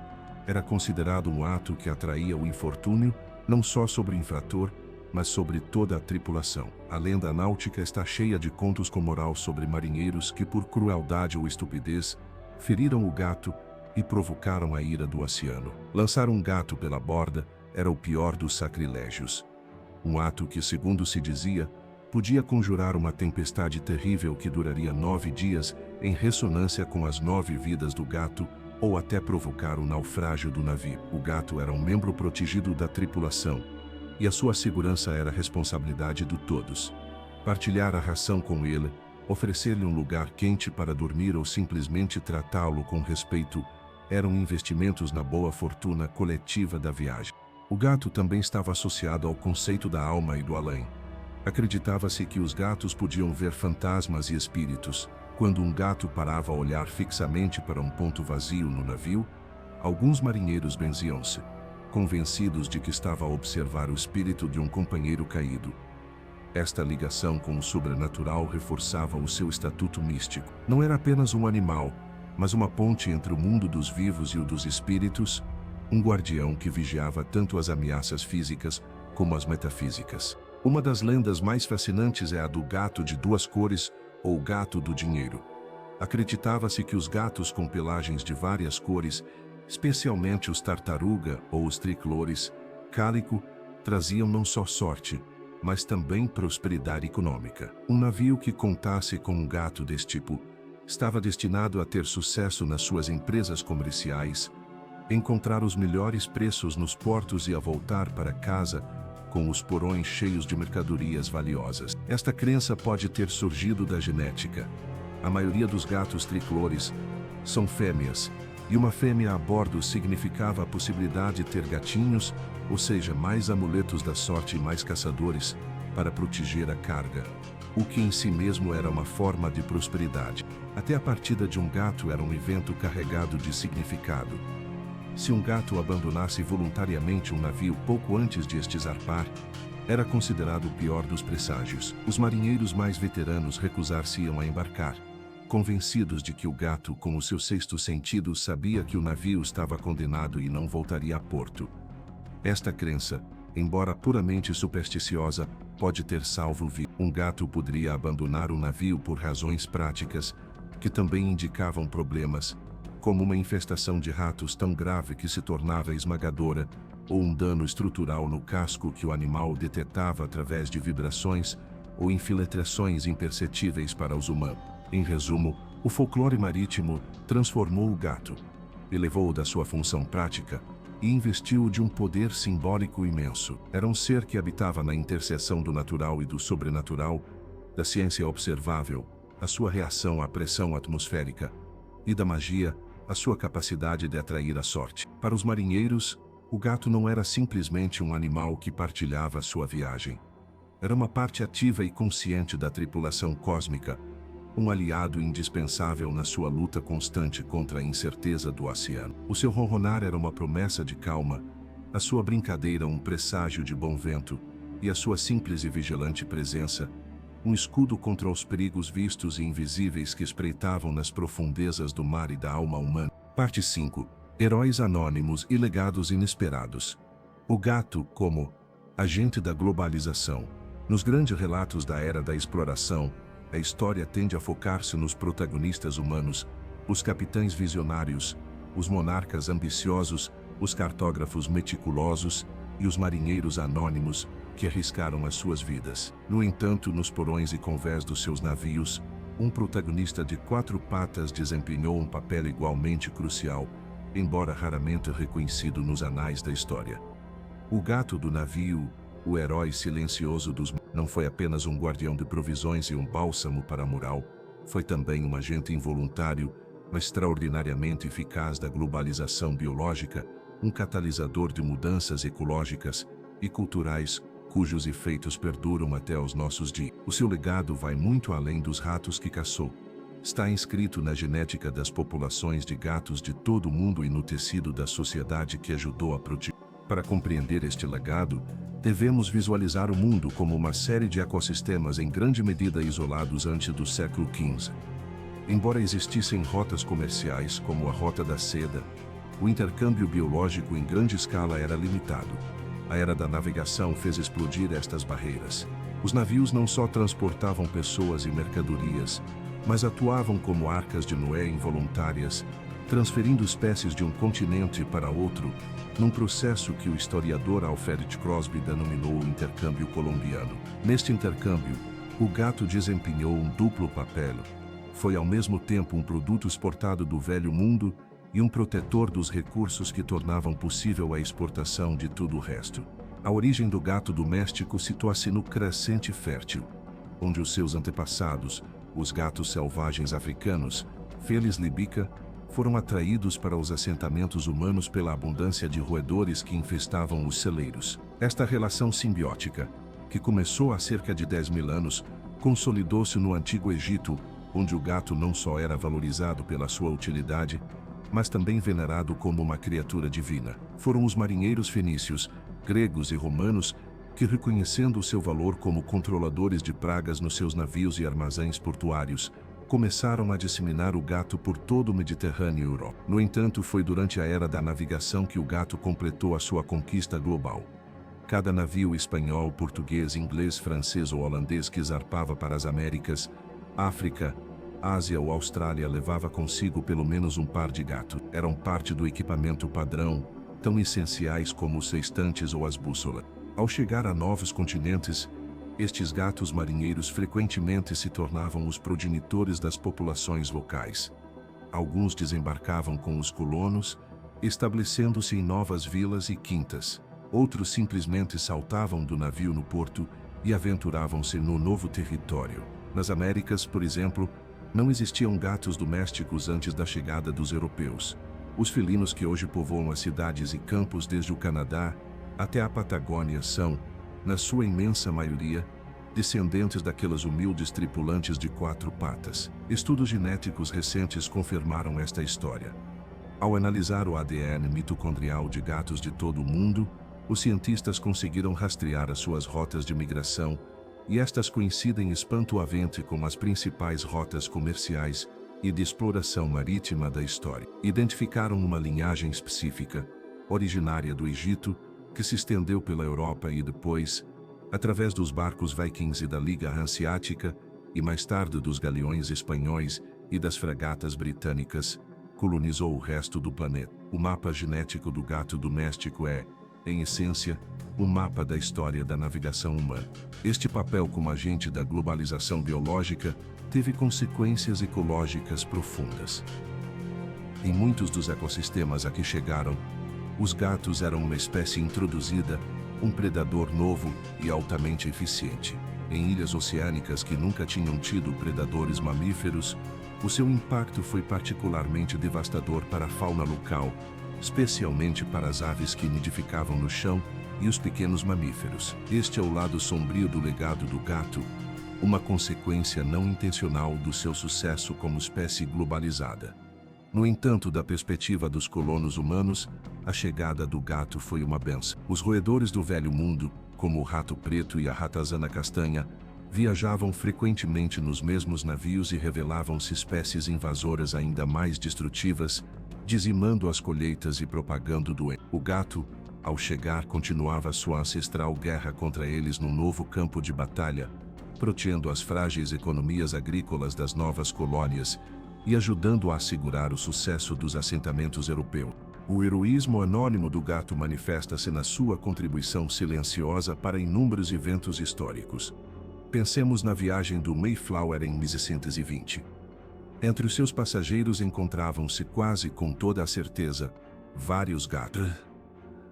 Era considerado um ato que atraía o infortúnio, não só sobre o infrator, mas sobre toda a tripulação. A lenda náutica está cheia de contos com moral sobre marinheiros que, por crueldade ou estupidez, feriram o gato e provocaram a ira do oceano. Lançar um gato pela borda era o pior dos sacrilégios. Um ato que, segundo se dizia, podia conjurar uma tempestade terrível que duraria 9 dias, em ressonância com as 9 vidas do gato, ou até provocar o naufrágio do navio. O gato era um membro protegido da tripulação, e a sua segurança era responsabilidade de todos. Partilhar a ração com ele, oferecer-lhe um lugar quente para dormir ou simplesmente tratá-lo com respeito, eram investimentos na boa fortuna coletiva da viagem. O gato também estava associado ao conceito da alma e do além. Acreditava-se que os gatos podiam ver fantasmas e espíritos. Quando um gato parava a olhar fixamente para um ponto vazio no navio, alguns marinheiros benziam-se, convencidos de que estava a observar o espírito de um companheiro caído. Esta ligação com o sobrenatural reforçava o seu estatuto místico. Não era apenas um animal, mas uma ponte entre o mundo dos vivos e o dos espíritos, um guardião que vigiava tanto as ameaças físicas como as metafísicas. Uma das lendas mais fascinantes é a do gato de duas cores, ou gato do dinheiro. Acreditava-se que os gatos com pelagens de várias cores, especialmente os tartaruga ou os tricolores, cálico, traziam não só sorte, mas também prosperidade econômica. Um navio que contasse com um gato desse tipo estava destinado a ter sucesso nas suas empresas comerciais, encontrar os melhores preços nos portos e a voltar para casa com os porões cheios de mercadorias valiosas. Esta crença pode ter surgido da genética. A maioria dos gatos tricolores são fêmeas, e uma fêmea a bordo significava a possibilidade de ter gatinhos, ou seja, mais amuletos da sorte e mais caçadores, para proteger a carga, o que em si mesmo era uma forma de prosperidade. Até a partida de um gato era um evento carregado de significado. Se um gato abandonasse voluntariamente um navio pouco antes de este zarpar, era considerado o pior dos presságios. Os marinheiros mais veteranos recusar-se-iam a embarcar, convencidos de que o gato, com o seu sexto sentido, sabia que o navio estava condenado e não voltaria a porto. Esta crença, embora puramente supersticiosa, pode ter salvo vidas. Um gato poderia abandonar o navio por razões práticas, que também indicavam problemas, como uma infestação de ratos tão grave que se tornava esmagadora, ou um dano estrutural no casco que o animal detetava através de vibrações ou infiltrações imperceptíveis para os humanos. Em resumo, o folclore marítimo transformou o gato, elevou-o da sua função prática e investiu-o de um poder simbólico imenso. Era um ser que habitava na interseção do natural e do sobrenatural, da ciência observável, a sua reação à pressão atmosférica, e da magia, a sua capacidade de atrair a sorte. Para os marinheiros, o gato não era simplesmente um animal que partilhava sua viagem. Era uma parte ativa e consciente da tripulação cósmica, um aliado indispensável na sua luta constante contra a incerteza do oceano. O seu ronronar era uma promessa de calma, a sua brincadeira um presságio de bom vento, e a sua simples e vigilante presença, um escudo contra os perigos vistos e invisíveis que espreitavam nas profundezas do mar e da alma humana. Parte 5. Heróis anônimos e legados inesperados. O gato como agente da globalização. Nos grandes relatos da era da exploração, a história tende a focar-se nos protagonistas humanos, os capitães visionários, os monarcas ambiciosos, os cartógrafos meticulosos e os marinheiros anônimos que arriscaram as suas vidas. No entanto, nos porões e convés dos seus navios, um protagonista de quatro patas desempenhou um papel igualmente crucial, embora raramente reconhecido nos anais da história. O gato do navio, o herói silencioso dos mares, não foi apenas um guardião de provisões e um bálsamo para a moral, foi também um agente involuntário, mas extraordinariamente eficaz da globalização biológica, um catalisador de mudanças ecológicas e culturais, cujos efeitos perduram até aos nossos dias. O seu legado vai muito além dos ratos que caçou. Está inscrito na genética das populações de gatos de todo o mundo e no tecido da sociedade que ajudou a proteger. Para compreender este legado, devemos visualizar o mundo como uma série de ecossistemas em grande medida isolados antes do século XV. Embora existissem rotas comerciais, como a Rota da Seda, o intercâmbio biológico em grande escala era limitado. A era da navegação fez explodir estas barreiras. Os navios não só transportavam pessoas e mercadorias, mas atuavam como arcas de Noé involuntárias, transferindo espécies de um continente para outro, num processo que o historiador Alfred Crosby denominou o intercâmbio colombiano. Neste intercâmbio, o gato desempenhou um duplo papel. Foi ao mesmo tempo um produto exportado do velho mundo e um protetor dos recursos que tornavam possível a exportação de tudo o resto. A origem do gato doméstico situa-se no Crescente Fértil, onde os seus antepassados, os gatos selvagens africanos, Felis libica, foram atraídos para os assentamentos humanos pela abundância de roedores que infestavam os celeiros. Esta relação simbiótica, que começou há cerca de 10.000 anos, consolidou-se no Antigo Egito, onde o gato não só era valorizado pela sua utilidade, mas também venerado como uma criatura divina. Foram os marinheiros fenícios, gregos e romanos que, reconhecendo o seu valor como controladores de pragas nos seus navios e armazéns portuários, começaram a disseminar o gato por todo o Mediterrâneo e Europa. No entanto, foi durante a era da navegação que o gato completou a sua conquista global. Cada navio espanhol, português, inglês, francês ou holandês que zarpava para as Américas, África, Ásia ou Austrália levava consigo pelo menos um par de gatos. Eram parte do equipamento padrão, tão essenciais como os sextantes ou as bússolas. Ao chegar a novos continentes, estes gatos marinheiros frequentemente se tornavam os progenitores das populações locais. Alguns desembarcavam com os colonos, estabelecendo-se em novas vilas e quintas. Outros simplesmente saltavam do navio no porto e aventuravam-se no novo território. Nas Américas, por exemplo, não existiam gatos domésticos antes da chegada dos europeus. Os felinos que hoje povoam as cidades e campos desde o Canadá até a Patagônia são, na sua imensa maioria, descendentes daqueles humildes tripulantes de 4 patas. Estudos genéticos recentes confirmaram esta história. Ao analisar o ADN mitocondrial de gatos de todo o mundo, os cientistas conseguiram rastrear as suas rotas de migração, e estas coincidem espantoamente com as principais rotas comerciais e de exploração marítima da história. Identificaram uma linhagem específica, originária do Egito, que se estendeu pela Europa e depois, através dos barcos vikings e da Liga Hanseática, e mais tarde dos galeões espanhóis e das fragatas britânicas, colonizou o resto do planeta. O mapa genético do gato doméstico é, em essência, um mapa da história da navegação humana. Este papel como agente da globalização biológica teve consequências ecológicas profundas. Em muitos dos ecossistemas a que chegaram, os gatos eram uma espécie introduzida, um predador novo e altamente eficiente. Em ilhas oceânicas que nunca tinham tido predadores mamíferos, o seu impacto foi particularmente devastador para a fauna local, especialmente para as aves que nidificavam no chão e os pequenos mamíferos. Este é o lado sombrio do legado do gato, uma consequência não intencional do seu sucesso como espécie globalizada. No entanto, da perspectiva dos colonos humanos, a chegada do gato foi uma bênção. Os roedores do Velho Mundo, como o rato preto e a ratazana castanha, viajavam frequentemente nos mesmos navios e revelavam-se espécies invasoras ainda mais destrutivas, dizimando as colheitas e propagando doenças. O gato, ao chegar, continuava sua ancestral guerra contra eles num novo campo de batalha, protegendo as frágeis economias agrícolas das novas colônias e ajudando a assegurar o sucesso dos assentamentos europeus. O heroísmo anônimo do gato manifesta-se na sua contribuição silenciosa para inúmeros eventos históricos. Pensemos na viagem do Mayflower em 1620. Entre os seus passageiros encontravam-se quase com toda a certeza vários gatos.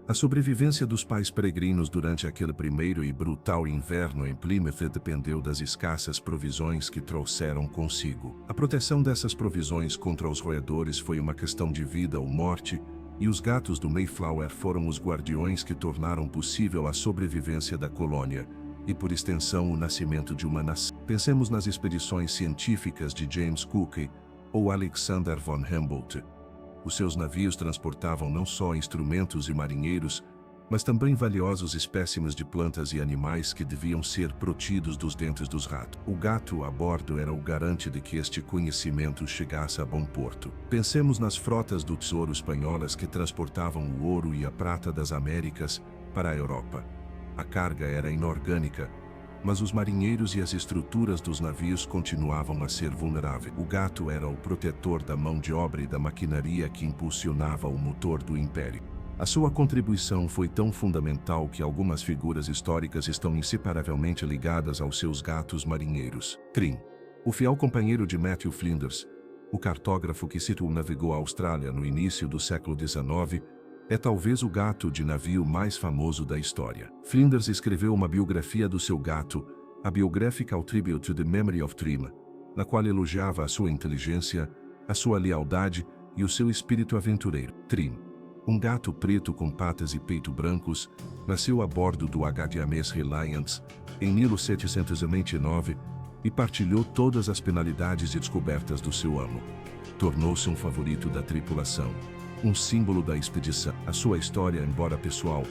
A sobrevivência dos pais peregrinos durante aquele primeiro e brutal inverno em Plymouth dependeu das escassas provisões que trouxeram consigo. A proteção dessas provisões contra os roedores foi uma questão de vida ou morte, e os gatos do Mayflower foram os guardiões que tornaram possível a sobrevivência da colônia, e por extensão o nascimento de uma nação. Pensemos nas expedições científicas de James Cook ou Alexander von Humboldt. Os seus navios transportavam não só instrumentos e marinheiros, mas também valiosos espécimes de plantas e animais que deviam ser protegidos dos dentes dos ratos. O gato a bordo era o garante de que este conhecimento chegasse a bom porto. Pensemos nas frotas do tesouro espanholas que transportavam o ouro e a prata das Américas para a Europa. A carga era inorgânica, mas os marinheiros e as estruturas dos navios continuavam a ser vulneráveis. O gato era o protetor da mão de obra e da maquinaria que impulsionava o motor do império. A sua contribuição foi tão fundamental que algumas figuras históricas estão inseparavelmente ligadas aos seus gatos marinheiros. Trim, o fiel companheiro de Matthew Flinders, o cartógrafo que circunavegou a Austrália no início do século XIX, é talvez o gato de navio mais famoso da história. Flinders escreveu uma biografia do seu gato, a Biographical Tribute to the Memory of Trim, na qual elogiava a sua inteligência, a sua lealdade e o seu espírito aventureiro. Trim, um gato preto com patas e peito brancos, nasceu a bordo do HMS Reliance em 1729 e partilhou todas as penalidades e descobertas do seu amo. Tornou-se um favorito da tripulação, um símbolo da expedição. A sua história, embora pessoal,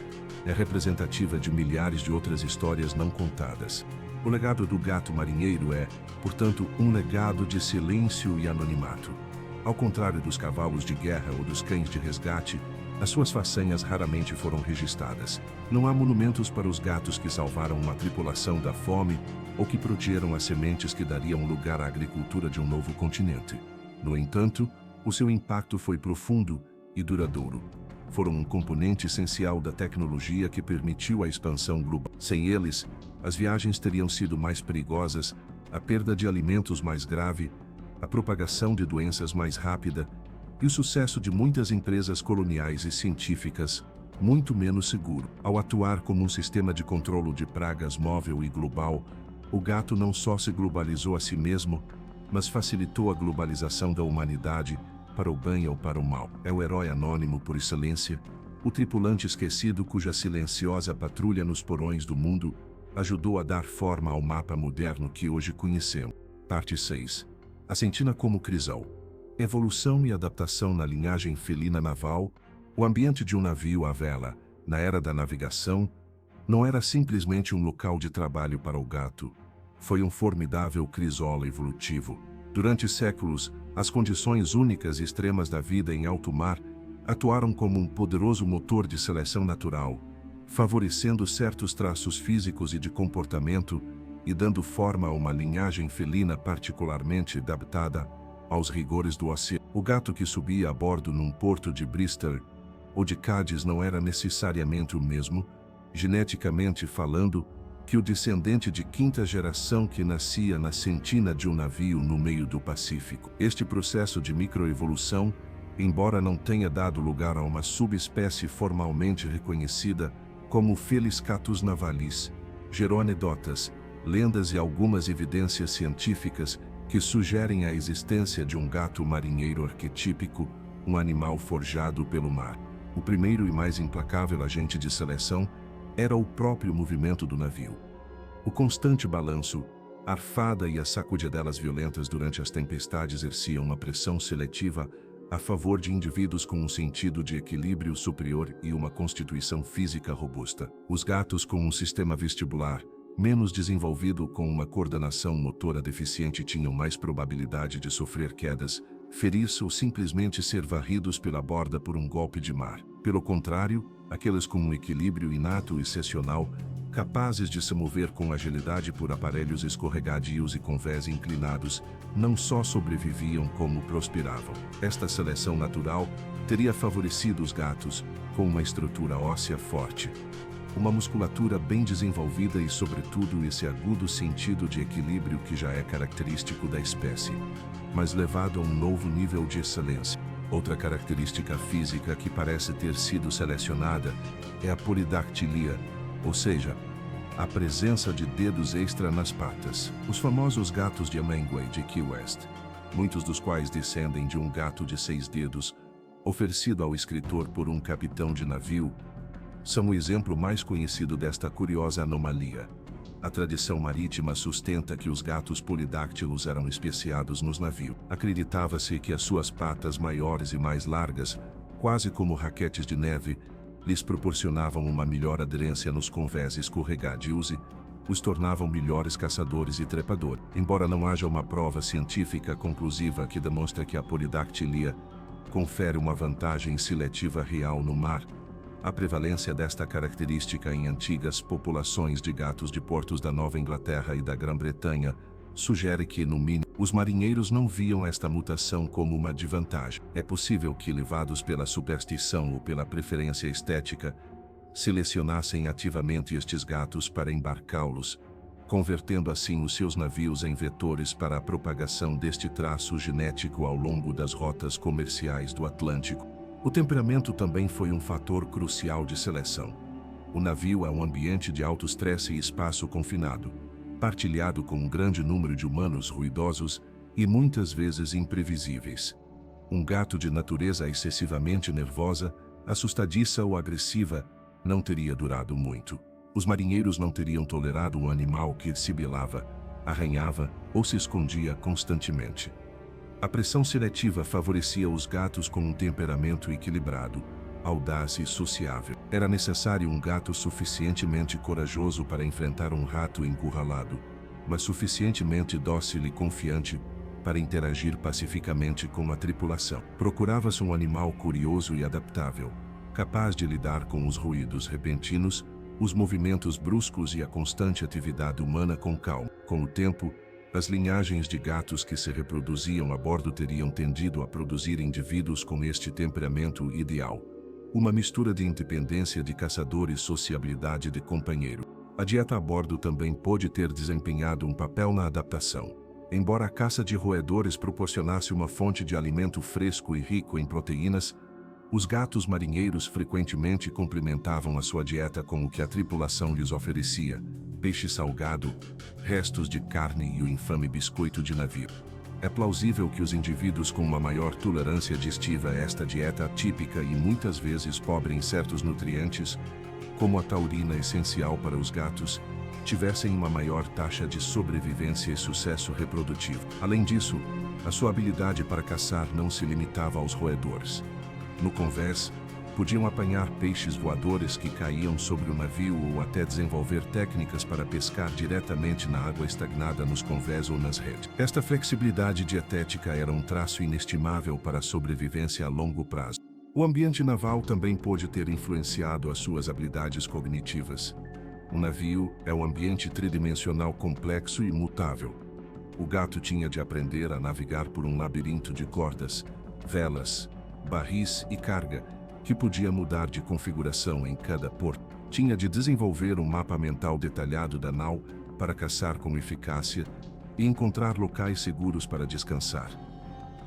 é representativa de milhares de outras histórias não contadas. O legado do gato marinheiro é, portanto, um legado de silêncio e anonimato. Ao contrário dos cavalos de guerra ou dos cães de resgate, as suas façanhas raramente foram registradas. Não há monumentos para os gatos que salvaram uma tripulação da fome ou que protegeram as sementes que dariam lugar à agricultura de um novo continente. No entanto, o seu impacto foi profundo e duradouro. Foram um componente essencial da tecnologia que permitiu a expansão global. Sem eles, as viagens teriam sido mais perigosas, a perda de alimentos mais grave, a propagação de doenças mais rápida e o sucesso de muitas empresas coloniais e científicas muito menos seguro. Ao atuar como um sistema de controle de pragas móvel e global, o gato não só se globalizou a si mesmo, mas facilitou a globalização da humanidade para o bem ou para o mal. É o herói anônimo por excelência, o tripulante esquecido cuja silenciosa patrulha nos porões do mundo ajudou a dar forma ao mapa moderno que hoje conhecemos. Parte 6. A Sentina como crisol. Evolução e adaptação na linhagem felina naval. O ambiente de um navio à vela, na era da navegação, não era simplesmente um local de trabalho para o gato. Foi um formidável crisol evolutivo. Durante séculos, as condições únicas e extremas da vida em alto mar atuaram como um poderoso motor de seleção natural, favorecendo certos traços físicos e de comportamento e dando forma a uma linhagem felina particularmente adaptada aos rigores do oceano. O gato que subia a bordo num porto de Bristol ou de Cádiz não era necessariamente o mesmo, geneticamente falando, que o descendente de quinta geração que nascia na sentina de um navio no meio do Pacífico. Este processo de microevolução, embora não tenha dado lugar a uma subespécie formalmente reconhecida como Felis catus navalis, gerou anedotas, lendas e algumas evidências científicas que sugerem a existência de um gato marinheiro arquetípico, um animal forjado pelo mar. O primeiro e mais implacável agente de seleção era o próprio movimento do navio. O constante balanço, a arfada e as sacudidelas violentas durante as tempestades exerciam uma pressão seletiva a favor de indivíduos com um sentido de equilíbrio superior e uma constituição física robusta. Os gatos com um sistema vestibular menos desenvolvido com uma coordenação motora deficiente tinham mais probabilidade de sofrer quedas, ferir-se ou simplesmente ser varridos pela borda por um golpe de mar. Pelo contrário, aqueles com um equilíbrio inato e excepcional, capazes de se mover com agilidade por aparelhos escorregadios e convés inclinados, não só sobreviviam como prosperavam. Esta seleção natural teria favorecido os gatos com uma estrutura óssea forte, uma musculatura bem desenvolvida e, sobretudo, esse agudo sentido de equilíbrio que já é característico da espécie, mas levado a um novo nível de excelência. Outra característica física que parece ter sido selecionada é a polidactilia, ou seja, a presença de dedos extra nas patas. Os famosos gatos de Hemingway de Key West, muitos dos quais descendem de um gato de 6 dedos, oferecido ao escritor por um capitão de navio, são o exemplo mais conhecido desta curiosa anomalia. A tradição marítima sustenta que os gatos polidáctilos eram especiados nos navios. Acreditava-se que as suas patas maiores e mais largas, quase como raquetes de neve, lhes proporcionavam uma melhor aderência nos convés escorregadios e os tornavam melhores caçadores e trepadores. Embora não haja uma prova científica conclusiva que demonstre que a polidactilia confere uma vantagem seletiva real no mar, a prevalência desta característica em antigas populações de gatos de portos da Nova Inglaterra e da Grã-Bretanha sugere que, no mínimo, os marinheiros não viam esta mutação como uma desvantagem. É possível que, levados pela superstição ou pela preferência estética, selecionassem ativamente estes gatos para embarcá-los, convertendo assim os seus navios em vetores para a propagação deste traço genético ao longo das rotas comerciais do Atlântico. O temperamento também foi um fator crucial de seleção. O navio é um ambiente de alto estresse e espaço confinado, partilhado com um grande número de humanos ruidosos e muitas vezes imprevisíveis. Um gato de natureza excessivamente nervosa, assustadiça ou agressiva não teria durado muito. Os marinheiros não teriam tolerado um animal que sibilava, arranhava ou se escondia constantemente. A pressão seletiva favorecia os gatos com um temperamento equilibrado, audaz e sociável. Era necessário um gato suficientemente corajoso para enfrentar um rato encurralado, mas suficientemente dócil e confiante para interagir pacificamente com a tripulação. Procurava-se um animal curioso e adaptável, capaz de lidar com os ruídos repentinos, os movimentos bruscos e a constante atividade humana com calma. Com o tempo, as linhagens de gatos que se reproduziam a bordo teriam tendido a produzir indivíduos com este temperamento ideal, uma mistura de independência de caçador e sociabilidade de companheiro. A dieta a bordo também pôde ter desempenhado um papel na adaptação. Embora a caça de roedores proporcionasse uma fonte de alimento fresco e rico em proteínas, os gatos marinheiros frequentemente complementavam a sua dieta com o que a tripulação lhes oferecia: peixe salgado, restos de carne e o infame biscoito de navio. É plausível que os indivíduos com uma maior tolerância digestiva a esta dieta atípica e muitas vezes pobre em certos nutrientes, como a taurina essencial para os gatos, tivessem uma maior taxa de sobrevivência e sucesso reprodutivo. Além disso, a sua habilidade para caçar não se limitava aos roedores. No convés, podiam apanhar peixes voadores que caíam sobre o navio ou até desenvolver técnicas para pescar diretamente na água estagnada nos convés ou nas redes. Esta flexibilidade dietética era um traço inestimável para a sobrevivência a longo prazo. O ambiente naval também pôde ter influenciado as suas habilidades cognitivas. Um navio é um ambiente tridimensional complexo e mutável. O gato tinha de aprender a navegar por um labirinto de cordas, velas, barris e carga, que podia mudar de configuração em cada porto. Tinha de desenvolver um mapa mental detalhado da nau para caçar com eficácia e encontrar locais seguros para descansar.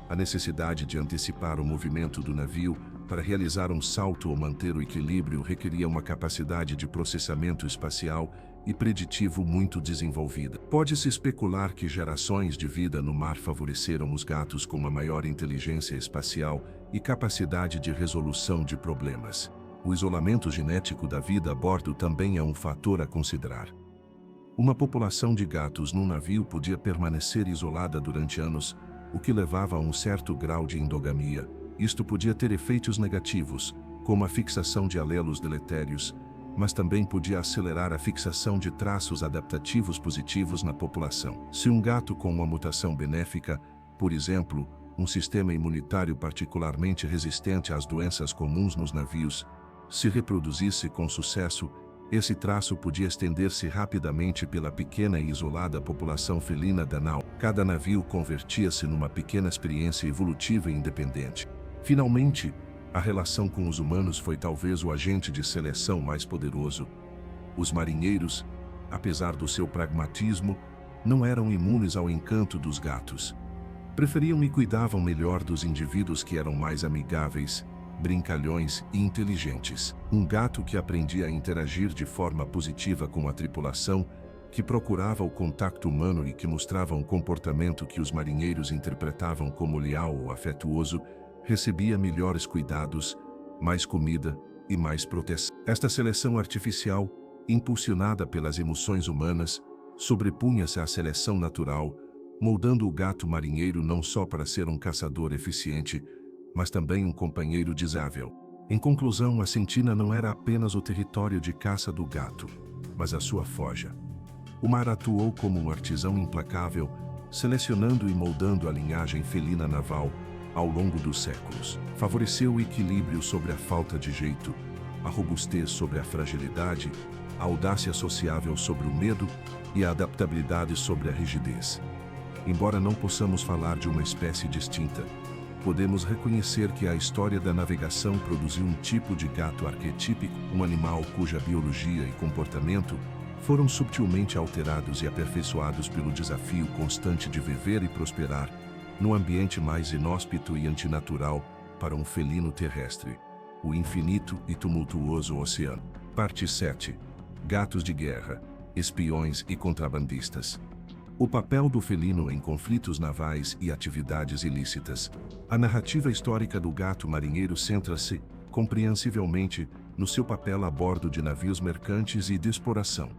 A necessidade de antecipar o movimento do navio para realizar um salto ou manter o equilíbrio requeria uma capacidade de processamento espacial e preditivo muito desenvolvida. Pode-se especular que gerações de vida no mar favoreceram os gatos com uma maior inteligência espacial e capacidade de resolução de problemas. O isolamento genético da vida a bordo também é um fator a considerar. Uma população de gatos num navio podia permanecer isolada durante anos, o que levava a um certo grau de endogamia. Isto podia ter efeitos negativos, como a fixação de alelos deletérios, mas também podia acelerar a fixação de traços adaptativos positivos na população. Se um gato com uma mutação benéfica, por exemplo, um sistema imunitário particularmente resistente às doenças comuns nos navios, se reproduzisse com sucesso, esse traço podia estender-se rapidamente pela pequena e isolada população felina da nau. Cada navio convertia-se numa pequena experiência evolutiva e independente. Finalmente, a relação com os humanos foi talvez o agente de seleção mais poderoso. Os marinheiros, apesar do seu pragmatismo, não eram imunes ao encanto dos gatos. Preferiam e cuidavam melhor dos indivíduos que eram mais amigáveis, brincalhões e inteligentes. Um gato que aprendia a interagir de forma positiva com a tripulação, que procurava o contato humano e que mostrava um comportamento que os marinheiros interpretavam como leal ou afetuoso, recebia melhores cuidados, mais comida e mais proteção. Esta seleção artificial, impulsionada pelas emoções humanas, sobrepunha-se à seleção natural, moldando o gato marinheiro não só para ser um caçador eficiente, mas também um companheiro desável. Em conclusão, a sentina não era apenas o território de caça do gato, mas a sua forja. O mar atuou como um artesão implacável, selecionando e moldando a linhagem felina naval ao longo dos séculos. Favoreceu o equilíbrio sobre a falta de jeito, a robustez sobre a fragilidade, a audácia sociável sobre o medo e a adaptabilidade sobre a rigidez. Embora não possamos falar de uma espécie distinta, podemos reconhecer que a história da navegação produziu um tipo de gato arquetípico, um animal cuja biologia e comportamento foram subtilmente alterados e aperfeiçoados pelo desafio constante de viver e prosperar num ambiente mais inóspito e antinatural para um felino terrestre, o infinito e tumultuoso oceano. Parte 7. Gatos de guerra, espiões e contrabandistas. O papel do felino em conflitos navais e atividades ilícitas. A narrativa histórica do gato marinheiro centra-se, compreensivelmente, no seu papel a bordo de navios mercantes e de exploração.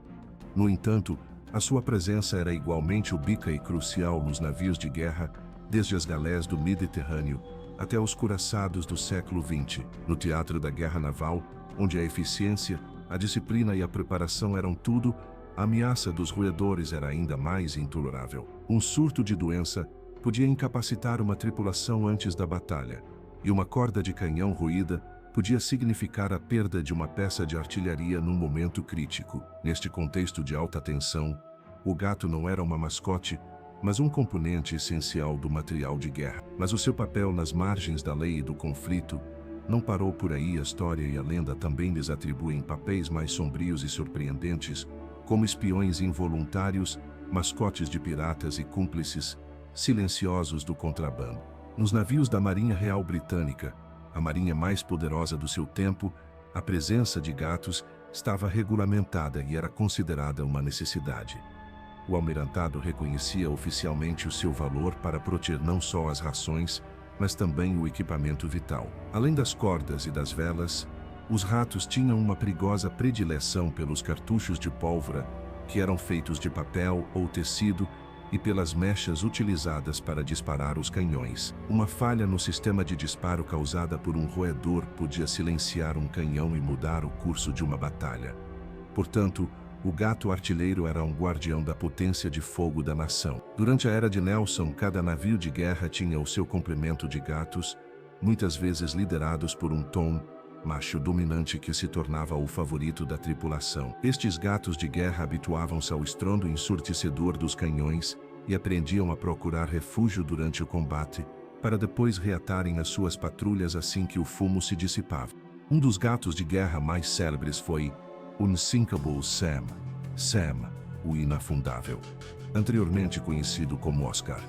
No entanto, a sua presença era igualmente ubíqua e crucial nos navios de guerra, desde as galés do Mediterrâneo até os couraçados do século XX, no teatro da guerra naval, onde a eficiência, a disciplina e a preparação eram tudo, A ameaça dos roedores era ainda mais intolerável. Um surto de doença podia incapacitar uma tripulação antes da batalha, e uma corda de canhão roída podia significar a perda de uma peça de artilharia num momento crítico. Neste contexto de alta tensão, o gato não era uma mascote, mas um componente essencial do material de guerra. Mas o seu papel nas margens da lei e do conflito não parou por aí. A história e a lenda também lhes atribuem papéis mais sombrios e surpreendentes, como espiões involuntários, mascotes de piratas e cúmplices silenciosos do contrabando. Nos navios da Marinha Real Britânica, a marinha mais poderosa do seu tempo, a presença de gatos estava regulamentada e era considerada uma necessidade. O almirantado reconhecia oficialmente o seu valor para proteger não só as rações, mas também o equipamento vital. Além das cordas e das velas, os ratos tinham uma perigosa predileção pelos cartuchos de pólvora, que eram feitos de papel ou tecido, e pelas mechas utilizadas para disparar os canhões. Uma falha no sistema de disparo causada por um roedor podia silenciar um canhão e mudar o curso de uma batalha. Portanto, o gato artilheiro era um guardião da potência de fogo da nação. Durante a era de Nelson, cada navio de guerra tinha o seu complemento de gatos, muitas vezes liderados por um tom macho dominante que se tornava o favorito da tripulação. Estes gatos de guerra habituavam-se ao estrondo ensurdecedor dos canhões e aprendiam a procurar refúgio durante o combate, para depois reatarem as suas patrulhas assim que o fumo se dissipava. Um dos gatos de guerra mais célebres foi Unsinkable Sam, Sam, o inafundável, anteriormente conhecido como Oscar.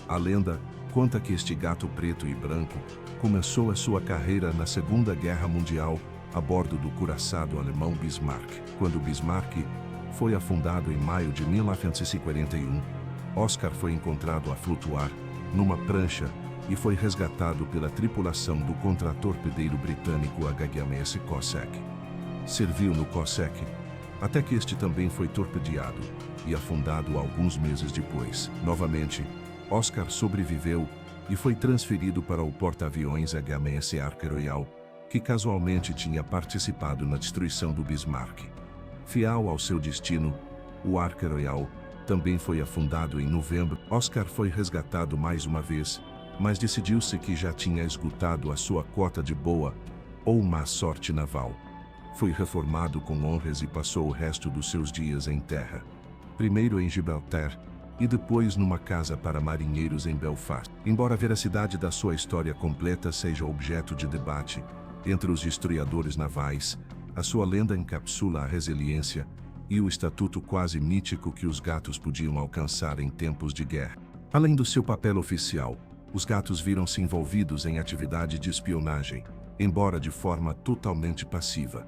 A lenda conta que este gato preto e branco começou a sua carreira na Segunda Guerra Mundial a bordo do couraçado alemão Bismarck. Quando Bismarck foi afundado em maio de 1941, Oscar foi encontrado a flutuar numa prancha e foi resgatado pela tripulação do contratorpedeiro britânico HMS Cossack. Serviu no Cossack até que este também foi torpedeado e afundado alguns meses depois. Novamente, Oscar sobreviveu e foi transferido para o porta-aviões HMS Ark Royal, que casualmente tinha participado na destruição do Bismarck. Fiel ao seu destino, o Ark Royal também foi afundado em novembro. Oscar foi resgatado mais uma vez, mas decidiu-se que já tinha esgotado a sua cota de boa ou má sorte naval. Foi reformado com honras e passou o resto dos seus dias em terra. Primeiro em Gibraltar, e depois numa casa para marinheiros em Belfast. Embora a veracidade da sua história completa seja objeto de debate entre os historiadores navais, a sua lenda encapsula a resiliência e o estatuto quase mítico que os gatos podiam alcançar em tempos de guerra. Além do seu papel oficial, os gatos viram-se envolvidos em atividade de espionagem, embora de forma totalmente passiva.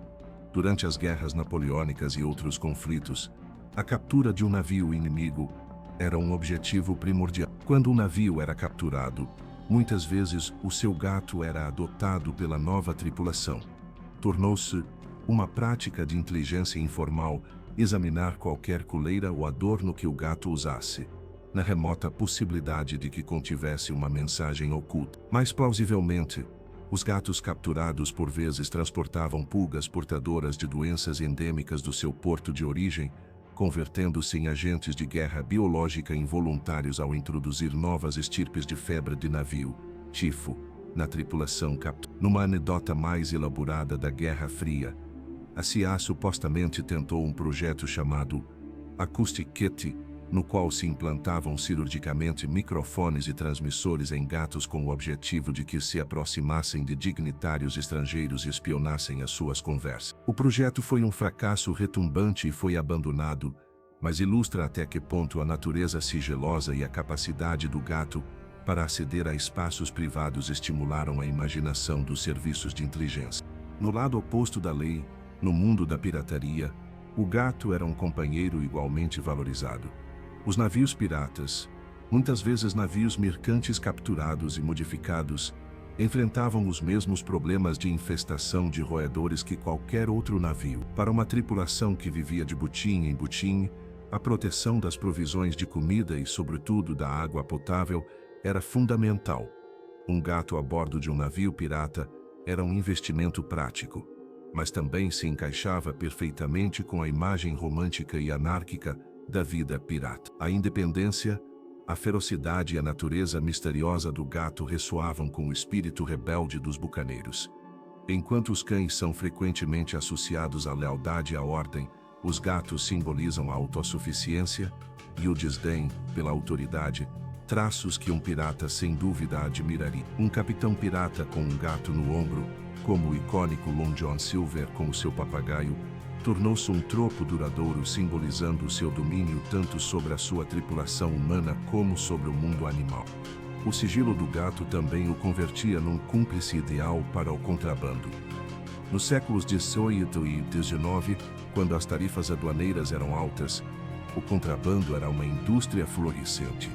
Durante as guerras napoleônicas e outros conflitos, a captura de um navio inimigo era um objetivo primordial. Quando um navio era capturado, muitas vezes o seu gato era adotado pela nova tripulação. Tornou-se uma prática de inteligência informal examinar qualquer coleira ou adorno que o gato usasse, na remota possibilidade de que contivesse uma mensagem oculta. Mais plausivelmente, os gatos capturados por vezes transportavam pulgas portadoras de doenças endêmicas do seu porto de origem, convertendo-se em agentes de guerra biológica involuntários ao introduzir novas estirpes de febre de navio, tifo, na tripulação capturada. Numa anedota mais elaborada da Guerra Fria, a CIA supostamente tentou um projeto chamado Acoustic Kit, no qual se implantavam cirurgicamente microfones e transmissores em gatos com o objetivo de que se aproximassem de dignitários estrangeiros e espionassem as suas conversas. O projeto foi um fracasso retumbante e foi abandonado, mas ilustra até que ponto a natureza sigilosa e a capacidade do gato para aceder a espaços privados estimularam a imaginação dos serviços de inteligência. No lado oposto da lei, no mundo da pirataria, o gato era um companheiro igualmente valorizado. Os navios piratas, muitas vezes navios mercantes capturados e modificados, enfrentavam os mesmos problemas de infestação de roedores que qualquer outro navio. Para uma tripulação que vivia de butim em butim, a proteção das provisões de comida e, sobretudo, da água potável era fundamental. Um gato a bordo de um navio pirata era um investimento prático, mas também se encaixava perfeitamente com a imagem romântica e anárquica da vida pirata. A independência, a ferocidade e a natureza misteriosa do gato ressoavam com o espírito rebelde dos bucaneiros. Enquanto os cães são frequentemente associados à lealdade e à ordem, os gatos simbolizam a autossuficiência e o desdém pela autoridade, traços que um pirata sem dúvida admiraria. Um capitão pirata com um gato no ombro, como o icônico Long John Silver com o seu papagaio, tornou-se um tropo duradouro simbolizando o seu domínio tanto sobre a sua tripulação humana como sobre o mundo animal. O sigilo do gato também o convertia num cúmplice ideal para o contrabando. Nos séculos XVIII e XIX, quando as tarifas aduaneiras eram altas, o contrabando era uma indústria florescente.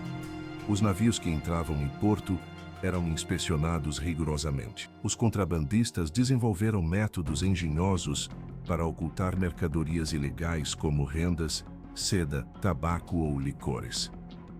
Os navios que entravam em porto eram inspecionados rigorosamente. Os contrabandistas desenvolveram métodos engenhosos para ocultar mercadorias ilegais como rendas, seda, tabaco ou licores.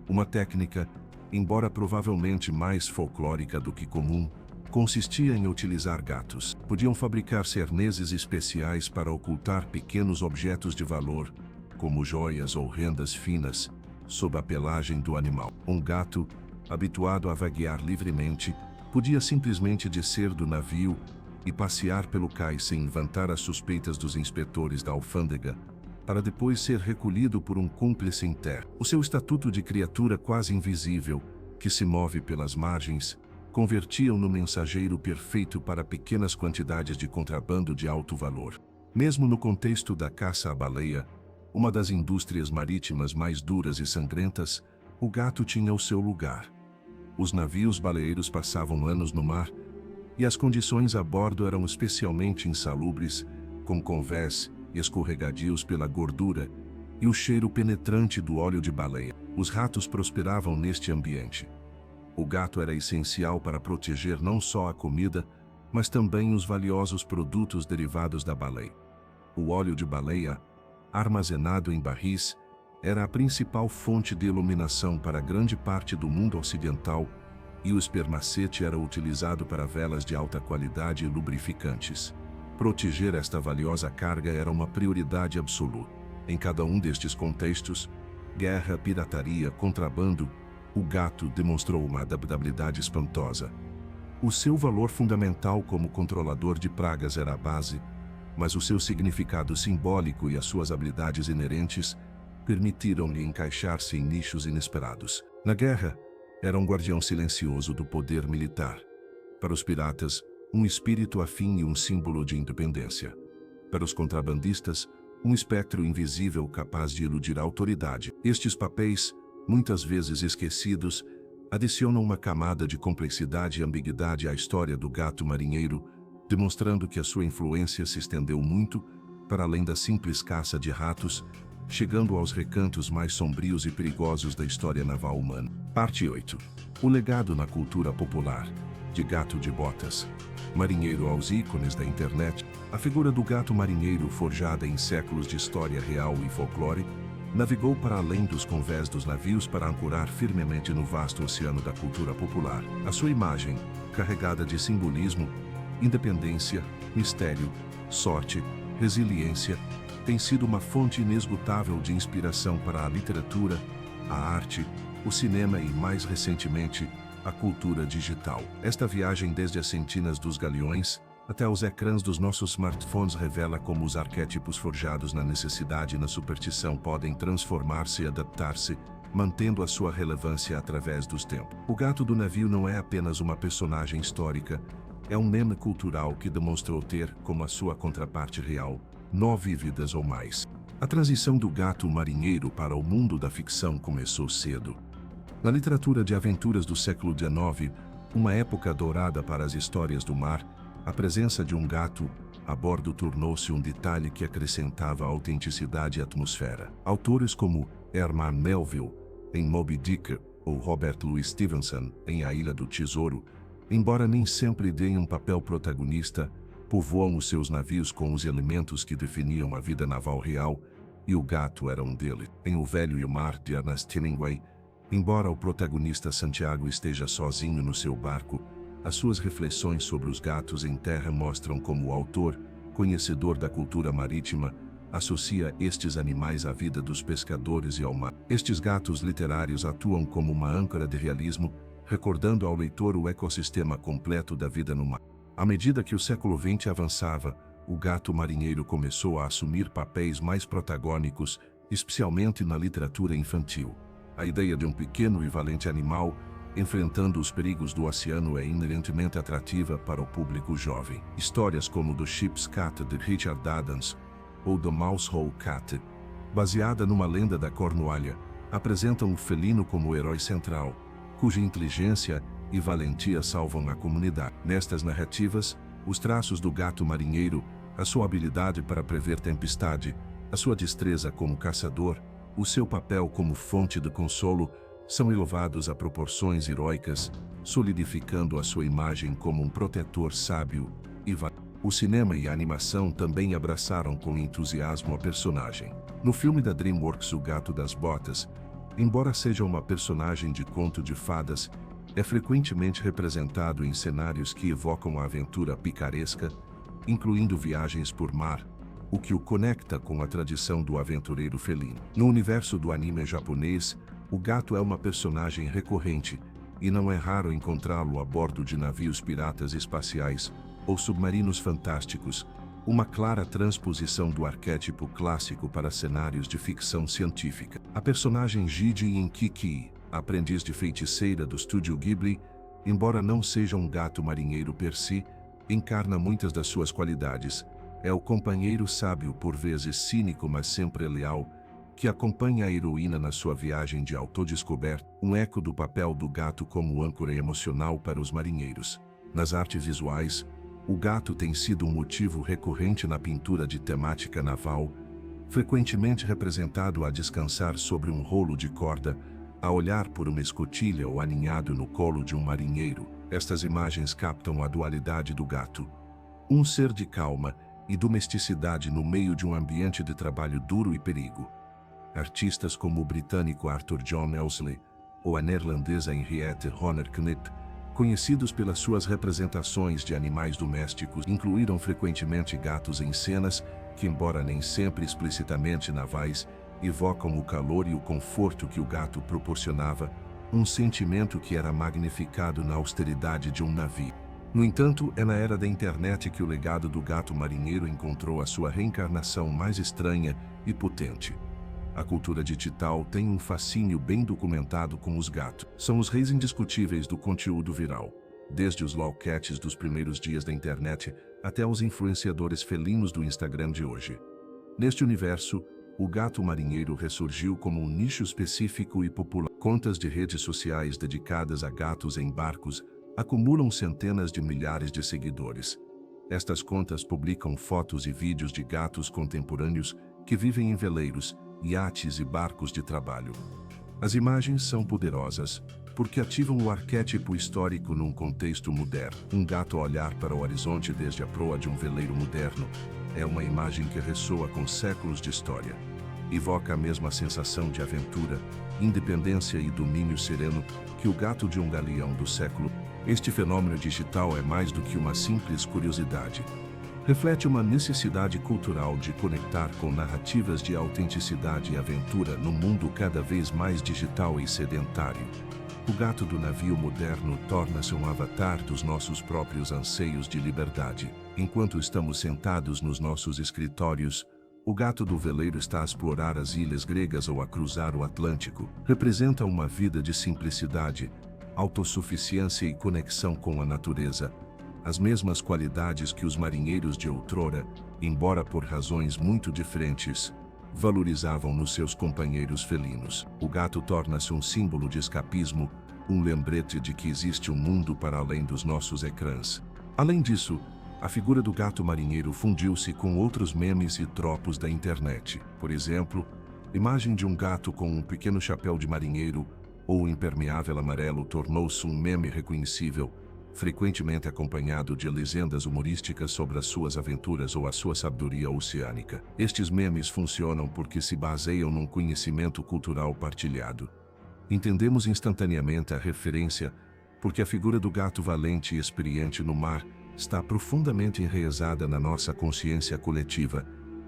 Uma técnica, embora provavelmente mais folclórica do que comum, consistia em utilizar gatos. Podiam fabricar cerneses especiais para ocultar pequenos objetos de valor, como joias ou rendas finas, sob a pelagem do animal. Um gato, habituado a vaguear livremente, podia simplesmente descer do navio e passear pelo cais sem levantar as suspeitas dos inspetores da alfândega, para depois ser recolhido por um cúmplice em terra. O seu estatuto de criatura quase invisível, que se move pelas margens, convertia-o no mensageiro perfeito para pequenas quantidades de contrabando de alto valor. Mesmo no contexto da caça à baleia, uma das indústrias marítimas mais duras e sangrentas, o gato tinha o seu lugar. Os navios baleeiros passavam anos no mar, e as condições a bordo eram especialmente insalubres, com convés e escorregadios pela gordura e o cheiro penetrante do óleo de baleia. Os ratos prosperavam neste ambiente. O gato era essencial para proteger não só a comida, mas também os valiosos produtos derivados da baleia. O óleo de baleia, armazenado em barris, era a principal fonte de iluminação para grande parte do mundo ocidental, e o espermacete era utilizado para velas de alta qualidade e lubrificantes. Proteger esta valiosa carga era uma prioridade absoluta. Em cada um destes contextos, guerra, pirataria, contrabando, o gato demonstrou uma adaptabilidade espantosa. O seu valor fundamental como controlador de pragas era a base, mas o seu significado simbólico e as suas habilidades inerentes permitiram-lhe encaixar-se em nichos inesperados. Na guerra, era um guardião silencioso do poder militar. Para os piratas, um espírito afim e um símbolo de independência. Para os contrabandistas, um espectro invisível capaz de iludir a autoridade. Estes papéis, muitas vezes esquecidos, adicionam uma camada de complexidade e ambiguidade à história do gato marinheiro, demonstrando que a sua influência se estendeu muito para além da simples caça de ratos, chegando aos recantos mais sombrios e perigosos da história naval humana. Parte 8. O legado na cultura popular. De Gato de Botas. Marinheiro aos ícones da internet, a figura do gato marinheiro, forjada em séculos de história real e folclore, navegou para além dos convés dos navios para ancorar firmemente no vasto oceano da cultura popular. A sua imagem, carregada de simbolismo, independência, mistério, sorte, resiliência, tem sido uma fonte inesgotável de inspiração para a literatura, a arte, o cinema e, mais recentemente, a cultura digital. Esta viagem desde as sentinas dos galeões até os ecrãs dos nossos smartphones revela como os arquétipos forjados na necessidade e na superstição podem transformar-se e adaptar-se, mantendo a sua relevância através dos tempos. O gato do navio não é apenas uma personagem histórica, é um meme cultural que demonstrou ter, como a sua contraparte real, 9 vidas ou mais. A transição do gato marinheiro para o mundo da ficção começou cedo. Na literatura de aventuras do século XIX, uma época dourada para as histórias do mar, a presença de um gato a bordo tornou-se um detalhe que acrescentava autenticidade à atmosfera. Autores como Herman Melville, em Moby Dick, ou Robert Louis Stevenson, em A Ilha do Tesouro, embora nem sempre deem um papel protagonista, povoam os seus navios com os elementos que definiam a vida naval real, e o gato era um deles. Em O Velho e o Mar, de Ernest Hemingway, embora o protagonista Santiago esteja sozinho no seu barco, as suas reflexões sobre os gatos em terra mostram como o autor conhecedor da cultura marítima, associa estes animais à vida dos pescadores e ao mar. Estes gatos literários atuam como uma âncora de realismo, recordando ao leitor o ecossistema completo da vida no mar. À medida que o século XX avançava, o gato marinheiro começou a assumir papéis mais protagônicos, especialmente na literatura infantil. A ideia de um pequeno e valente animal enfrentando os perigos do oceano é inerentemente atrativa para o público jovem. Histórias como do Ship's Cat de Richard Adams ou do Mousehole Cat, baseada numa lenda da Cornualha, apresentam o felino como o herói central, cuja inteligência e valentia salvam a comunidade. Nestas narrativas, os traços do gato marinheiro, a sua habilidade para prever tempestade, a sua destreza como caçador, o seu papel como fonte de consolo, são elevados a proporções heróicas, solidificando a sua imagem como um protetor sábio e valente. O cinema e a animação também abraçaram com entusiasmo a personagem. No filme da DreamWorks O Gato das Botas, embora seja uma personagem de conto de fadas, é frequentemente representado em cenários que evocam a aventura picaresca, incluindo viagens por mar, o que o conecta com a tradição do aventureiro felino. No universo do anime japonês, o gato é uma personagem recorrente, e não é raro encontrá-lo a bordo de navios piratas espaciais ou submarinos fantásticos, uma clara transposição do arquétipo clássico para cenários de ficção científica. A personagem Jiji em Kiki, aprendiz de feiticeira do estúdio Ghibli, embora não seja um gato marinheiro per si, encarna muitas das suas qualidades. É o companheiro sábio, por vezes cínico mas sempre leal, que acompanha a heroína na sua viagem de autodescoberta, um eco do papel do gato como âncora emocional para os marinheiros. Nas artes visuais, o gato tem sido um motivo recorrente na pintura de temática naval, frequentemente representado a descansar sobre um rolo de corda, a olhar por uma escotilha ou aninhado no colo de um marinheiro. Estas imagens captam a dualidade do gato, um ser de calma e domesticidade no meio de um ambiente de trabalho duro e perigo. Artistas como o britânico Arthur John Elsley ou a neerlandesa Henriette Honner-Knip, conhecidos pelas suas representações de animais domésticos, incluíram frequentemente gatos em cenas que, embora nem sempre explicitamente navais, evocam o calor e o conforto que o gato proporcionava, um sentimento que era magnificado na austeridade de um navio. No entanto, é na era da internet que o legado do gato marinheiro encontrou a sua reencarnação mais estranha e potente. A cultura digital tem um fascínio bem documentado com os gatos. São os reis indiscutíveis do conteúdo viral, desde os lolcats dos primeiros dias da internet até os influenciadores felinos do Instagram de hoje. Neste universo, o gato marinheiro ressurgiu como um nicho específico e popular. Contas de redes sociais dedicadas a gatos em barcos acumulam centenas de milhares de seguidores. Estas contas publicam fotos e vídeos de gatos contemporâneos que vivem em veleiros, iates e barcos de trabalho. As imagens são poderosas, porque ativam o arquétipo histórico num contexto moderno. Um gato a olhar para o horizonte desde a proa de um veleiro moderno é uma imagem que ressoa com séculos de história. Evoca a mesma sensação de aventura, independência e domínio sereno que o gato de um galeão do século. Este fenômeno digital é mais do que uma simples curiosidade. Reflete uma necessidade cultural de conectar com narrativas de autenticidade e aventura num mundo cada vez mais digital e sedentário. O gato do navio moderno torna-se um avatar dos nossos próprios anseios de liberdade. Enquanto estamos sentados nos nossos escritórios, o gato do veleiro está a explorar as ilhas gregas ou a cruzar o Atlântico. Representa uma vida de simplicidade, autossuficiência e conexão com a natureza. As mesmas qualidades que os marinheiros de outrora, embora por razões muito diferentes, valorizavam nos seus companheiros felinos. O gato torna-se um símbolo de escapismo, um lembrete de que existe um mundo para além dos nossos ecrãs. Além disso, a figura do gato marinheiro fundiu-se com outros memes e tropos da internet. Por exemplo, a imagem de um gato com um pequeno chapéu de marinheiro ou um impermeável amarelo tornou-se um meme reconhecível, frequentemente acompanhado de legendas humorísticas sobre as suas aventuras ou a sua sabedoria oceânica. Estes memes funcionam porque se baseiam num conhecimento cultural partilhado. Entendemos instantaneamente a referência, porque a figura do gato valente e experiente no mar está profundamente enraizada na nossa consciência coletiva,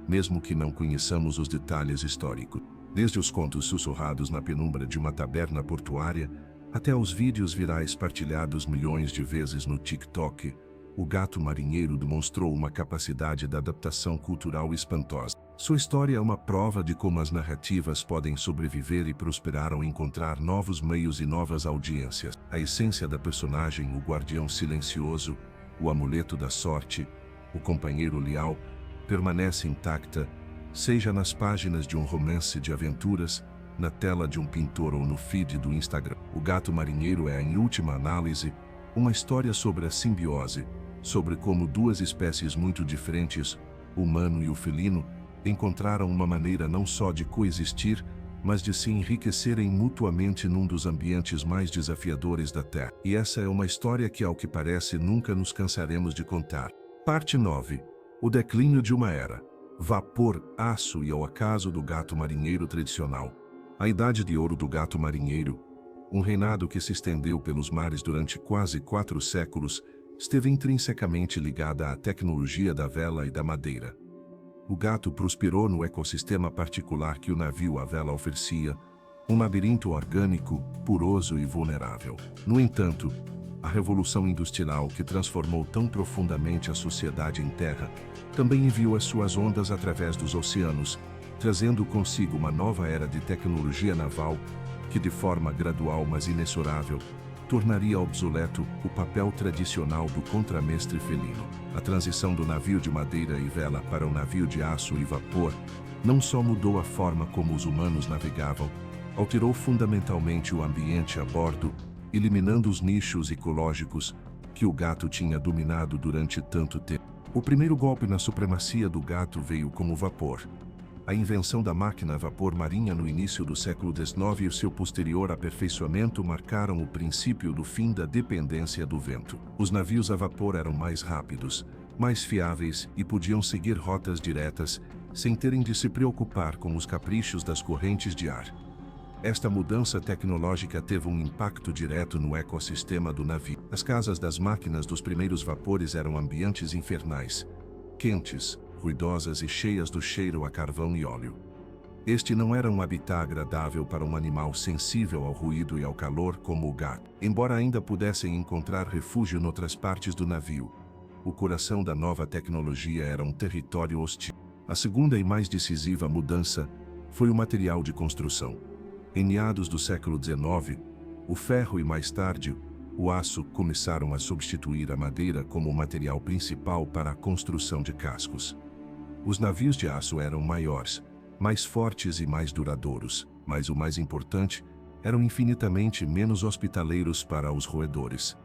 mesmo que não conheçamos os detalhes históricos. Desde os contos sussurrados na penumbra de uma taberna portuária, até os vídeos virais partilhados milhões de vezes no TikTok, o gato marinheiro demonstrou uma capacidade de adaptação cultural espantosa. Sua história é uma prova de como as narrativas podem sobreviver e prosperar ao encontrar novos meios e novas audiências. A essência da personagem, o guardião silencioso, o amuleto da sorte, o companheiro leal, permanece intacta, seja nas páginas de um romance de aventuras, na tela de um pintor ou no feed do Instagram. O Gato Marinheiro é, em última análise, uma história sobre a simbiose, sobre como duas espécies muito diferentes, o humano e o felino, encontraram uma maneira não só de coexistir, mas de se enriquecerem mutuamente num dos ambientes mais desafiadores da Terra. E essa é uma história que, ao que parece, nunca nos cansaremos de contar. Parte 9. O declínio de uma era. Vapor, aço e ao acaso do gato marinheiro tradicional. A idade de ouro do gato marinheiro, um reinado que se estendeu pelos mares durante quase 4 séculos, esteve intrinsecamente ligada à tecnologia da vela e da madeira. O gato prosperou no ecossistema particular que o navio à vela oferecia, um labirinto orgânico, poroso e vulnerável. No entanto, a revolução industrial que transformou tão profundamente a sociedade em terra, também enviou as suas ondas através dos oceanos, trazendo consigo uma nova era de tecnologia naval, que de forma gradual mas inexorável, tornaria obsoleto o papel tradicional do contramestre felino. A transição do navio de madeira e vela para o navio de aço e vapor não só mudou a forma como os humanos navegavam, alterou fundamentalmente o ambiente a bordo, eliminando os nichos ecológicos que o gato tinha dominado durante tanto tempo. O primeiro golpe na supremacia do gato veio com o vapor. A invenção da máquina a vapor marinha no início do século XIX e o seu posterior aperfeiçoamento marcaram o princípio do fim da dependência do vento. Os navios a vapor eram mais rápidos, mais fiáveis e podiam seguir rotas diretas, sem terem de se preocupar com os caprichos das correntes de ar. Esta mudança tecnológica teve um impacto direto no ecossistema do navio. As casas das máquinas dos primeiros vapores eram ambientes infernais, quentes, ruidosas e cheias do cheiro a carvão e óleo. Este não era um habitat agradável para um animal sensível ao ruído e ao calor como o gato. Embora ainda pudessem encontrar refúgio noutras partes do navio, o coração da nova tecnologia era um território hostil. A segunda e mais decisiva mudança foi o material de construção. Em meados do século XIX, o ferro e mais tarde, o aço começaram a substituir a madeira como o material principal para a construção de cascos. Os navios de aço eram maiores, mais fortes e mais duradouros, mas o mais importante, eram infinitamente menos hospitaleiros para os roedores.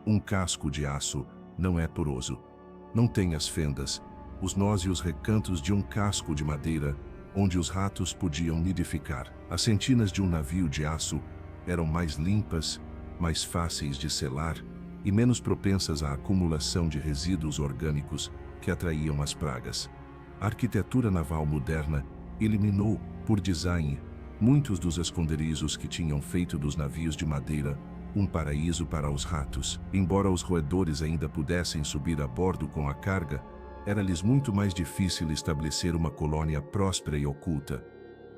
Um casco de aço não é poroso. Não tem as fendas, os nós e os recantos de um casco de madeira, onde os ratos podiam nidificar. As sentinas de um navio de aço eram mais limpas, mais fáceis de selar e menos propensas à acumulação de resíduos orgânicos que atraíam as pragas. A arquitetura naval moderna eliminou, por design, muitos dos esconderijos que tinham feito dos navios de madeira um paraíso para os ratos. Embora os roedores ainda pudessem subir a bordo com a carga, era-lhes muito mais difícil estabelecer uma colônia próspera e oculta.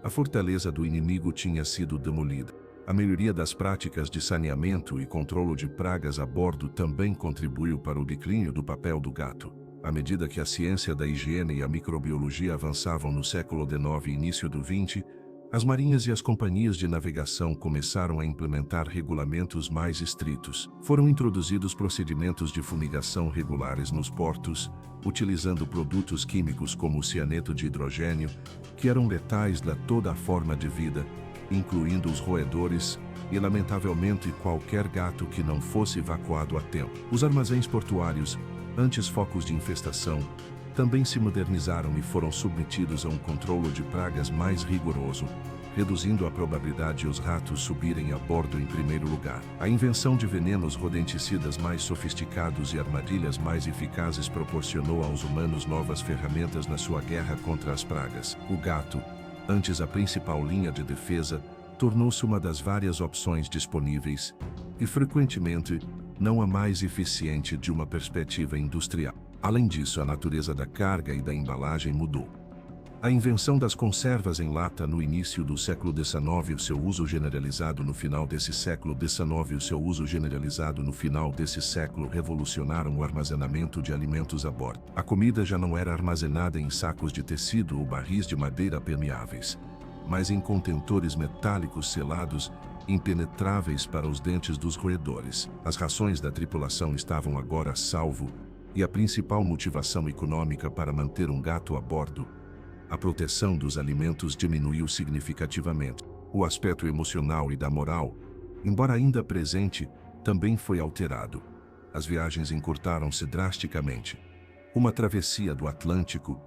A fortaleza do inimigo tinha sido demolida. A melhoria das práticas de saneamento e controlo de pragas a bordo também contribuiu para o declínio do papel do gato. À medida que a ciência da higiene e a microbiologia avançavam no século XIX e início do XX, as marinhas e as companhias de navegação começaram a implementar regulamentos mais estritos. Foram introduzidos procedimentos de fumigação regulares nos portos, utilizando produtos químicos como o cianeto de hidrogênio, que eram letais a toda a forma de vida, incluindo os roedores e, lamentavelmente, qualquer gato que não fosse evacuado a tempo. Os armazéns portuários, antes focos de infestação, também se modernizaram e foram submetidos a um controlo de pragas mais rigoroso, reduzindo a probabilidade de os ratos subirem a bordo em primeiro lugar. A invenção de venenos rodenticidas mais sofisticados e armadilhas mais eficazes proporcionou aos humanos novas ferramentas na sua guerra contra as pragas. O gato, antes a principal linha de defesa, tornou-se uma das várias opções disponíveis, e frequentemente, não a mais eficiente de uma perspectiva industrial. Além disso, a natureza da carga e da embalagem mudou. A invenção das conservas em lata no início do século XIX e o seu uso generalizado no final desse século revolucionaram o armazenamento de alimentos a bordo. A comida já não era armazenada em sacos de tecido ou barris de madeira permeáveis, mas em contentores metálicos selados, impenetráveis para os dentes dos roedores. As rações da tripulação estavam agora a salvo, e a principal motivação econômica para manter um gato a bordo, a proteção dos alimentos, diminuiu significativamente. O aspecto emocional e da moral, embora ainda presente, também foi alterado. As viagens encurtaram-se drasticamente. Uma travessia do Atlântico,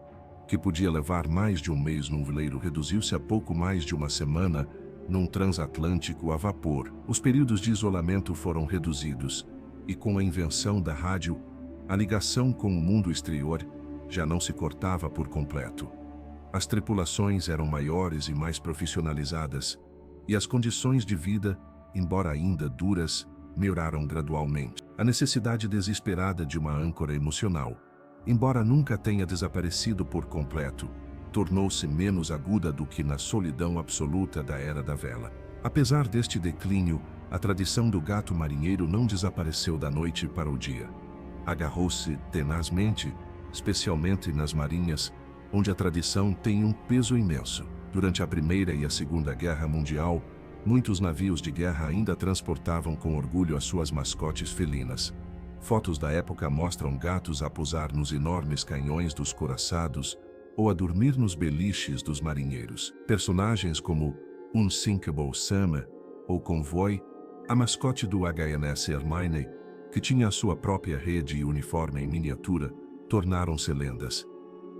que podia levar mais de um mês num veleiro, reduziu-se a pouco mais de uma semana num transatlântico a vapor. Os períodos de isolamento foram reduzidos, e com a invenção da rádio, a ligação com o mundo exterior já não se cortava por completo. As tripulações eram maiores e mais profissionalizadas, e as condições de vida, embora ainda duras, melhoraram gradualmente. A necessidade desesperada de uma âncora emocional, embora nunca tenha desaparecido por completo, tornou-se menos aguda do que na solidão absoluta da Era da Vela. Apesar deste declínio, a tradição do gato marinheiro não desapareceu da noite para o dia. Agarrou-se tenazmente, especialmente nas marinhas, onde a tradição tem um peso imenso. Durante a Primeira e a Segunda Guerra Mundial, muitos navios de guerra ainda transportavam com orgulho as suas mascotes felinas. Fotos da época mostram gatos a pousar nos enormes canhões dos couraçados ou a dormir nos beliches dos marinheiros. Personagens como Unsinkable Sam ou Convoy, a mascote do HMS Hermione, que tinha a sua própria rede e uniforme em miniatura, tornaram-se lendas.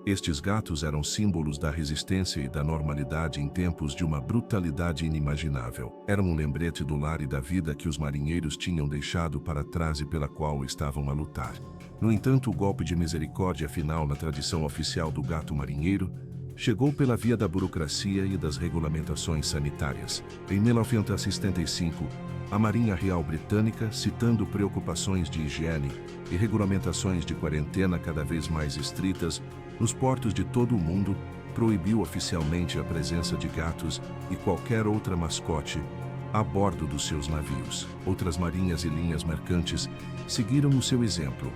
Estes gatos eram símbolos da resistência e da normalidade em tempos de uma brutalidade inimaginável. Eram um lembrete do lar e da vida que os marinheiros tinham deixado para trás e pela qual estavam a lutar. No entanto, o golpe de misericórdia final na tradição oficial do gato marinheiro chegou pela via da burocracia e das regulamentações sanitárias. Em 1975, a Marinha Real Britânica, citando preocupações de higiene e regulamentações de quarentena cada vez mais estritas nos portos de todo o mundo, proibiu oficialmente a presença de gatos e qualquer outra mascote a bordo dos seus navios. Outras marinhas e linhas mercantes seguiram o seu exemplo.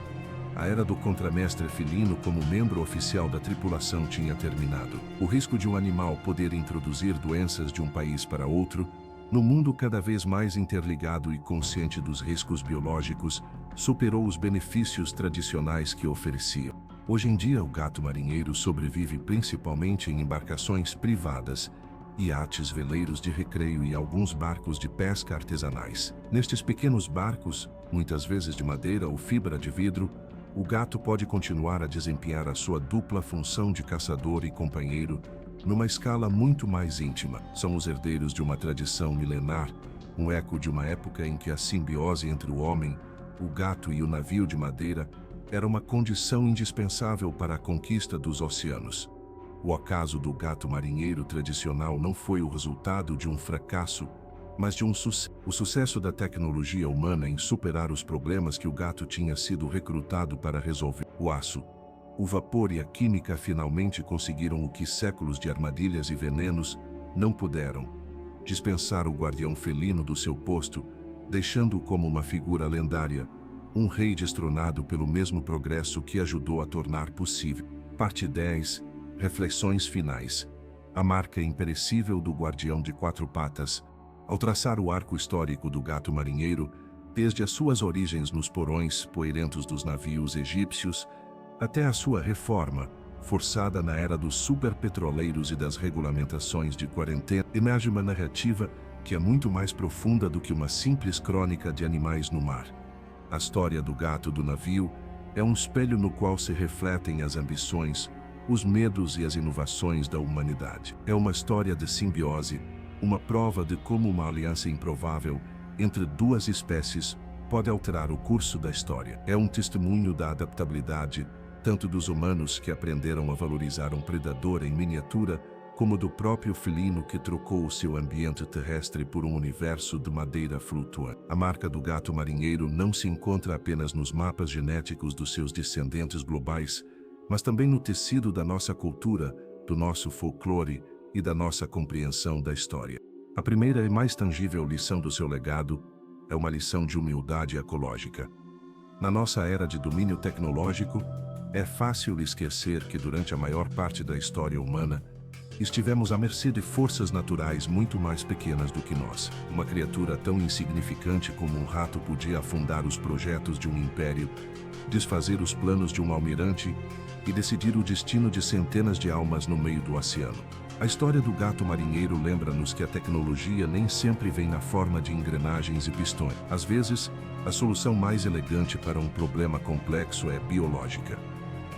A era do contramestre felino como membro oficial da tripulação tinha terminado. O risco de um animal poder introduzir doenças de um país para outro, no mundo cada vez mais interligado e consciente dos riscos biológicos, superou os benefícios tradicionais que ofereciam. Hoje em dia, o gato marinheiro sobrevive principalmente em embarcações privadas, iates, veleiros de recreio e alguns barcos de pesca artesanais. Nestes pequenos barcos, muitas vezes de madeira ou fibra de vidro, o gato pode continuar a desempenhar a sua dupla função de caçador e companheiro, numa escala muito mais íntima. São os herdeiros de uma tradição milenar, um eco de uma época em que a simbiose entre o homem, o gato e o navio de madeira era uma condição indispensável para a conquista dos oceanos. O acaso do gato marinheiro tradicional não foi o resultado de um fracasso, mas de um sucesso. O sucesso da tecnologia humana em superar os problemas que o gato tinha sido recrutado para resolver. O aço, o vapor e a química finalmente conseguiram o que séculos de armadilhas e venenos não puderam: dispensar o guardião felino do seu posto, deixando-o como uma figura lendária, um rei destronado pelo mesmo progresso que ajudou a tornar possível. Parte 10. Reflexões finais. A marca imperecível do guardião de quatro patas. Ao traçar o arco histórico do gato marinheiro, desde as suas origens nos porões poeirentos dos navios egípcios, até a sua reforma, forçada na era dos superpetroleiros e das regulamentações de quarentena, emerge uma narrativa que é muito mais profunda do que uma simples crônica de animais no mar. A história do gato do navio é um espelho no qual se refletem as ambições, os medos e as inovações da humanidade. É uma história de simbiose, uma prova de como uma aliança improvável entre duas espécies pode alterar o curso da história. É um testemunho da adaptabilidade, tanto dos humanos que aprenderam a valorizar um predador em miniatura, como do próprio felino que trocou o seu ambiente terrestre por um universo de madeira flutuante. A marca do gato marinheiro não se encontra apenas nos mapas genéticos dos seus descendentes globais, mas também no tecido da nossa cultura, do nosso folclore e da nossa compreensão da história. A primeira e mais tangível lição do seu legado é uma lição de humildade ecológica. Na nossa era de domínio tecnológico, é fácil esquecer que durante a maior parte da história humana, estivemos à mercê de forças naturais muito mais pequenas do que nós. Uma criatura tão insignificante como um rato podia afundar os projetos de um império, desfazer os planos de um almirante e decidir o destino de centenas de almas no meio do oceano. A história do gato marinheiro lembra-nos que a tecnologia nem sempre vem na forma de engrenagens e pistões. Às vezes, a solução mais elegante para um problema complexo é biológica.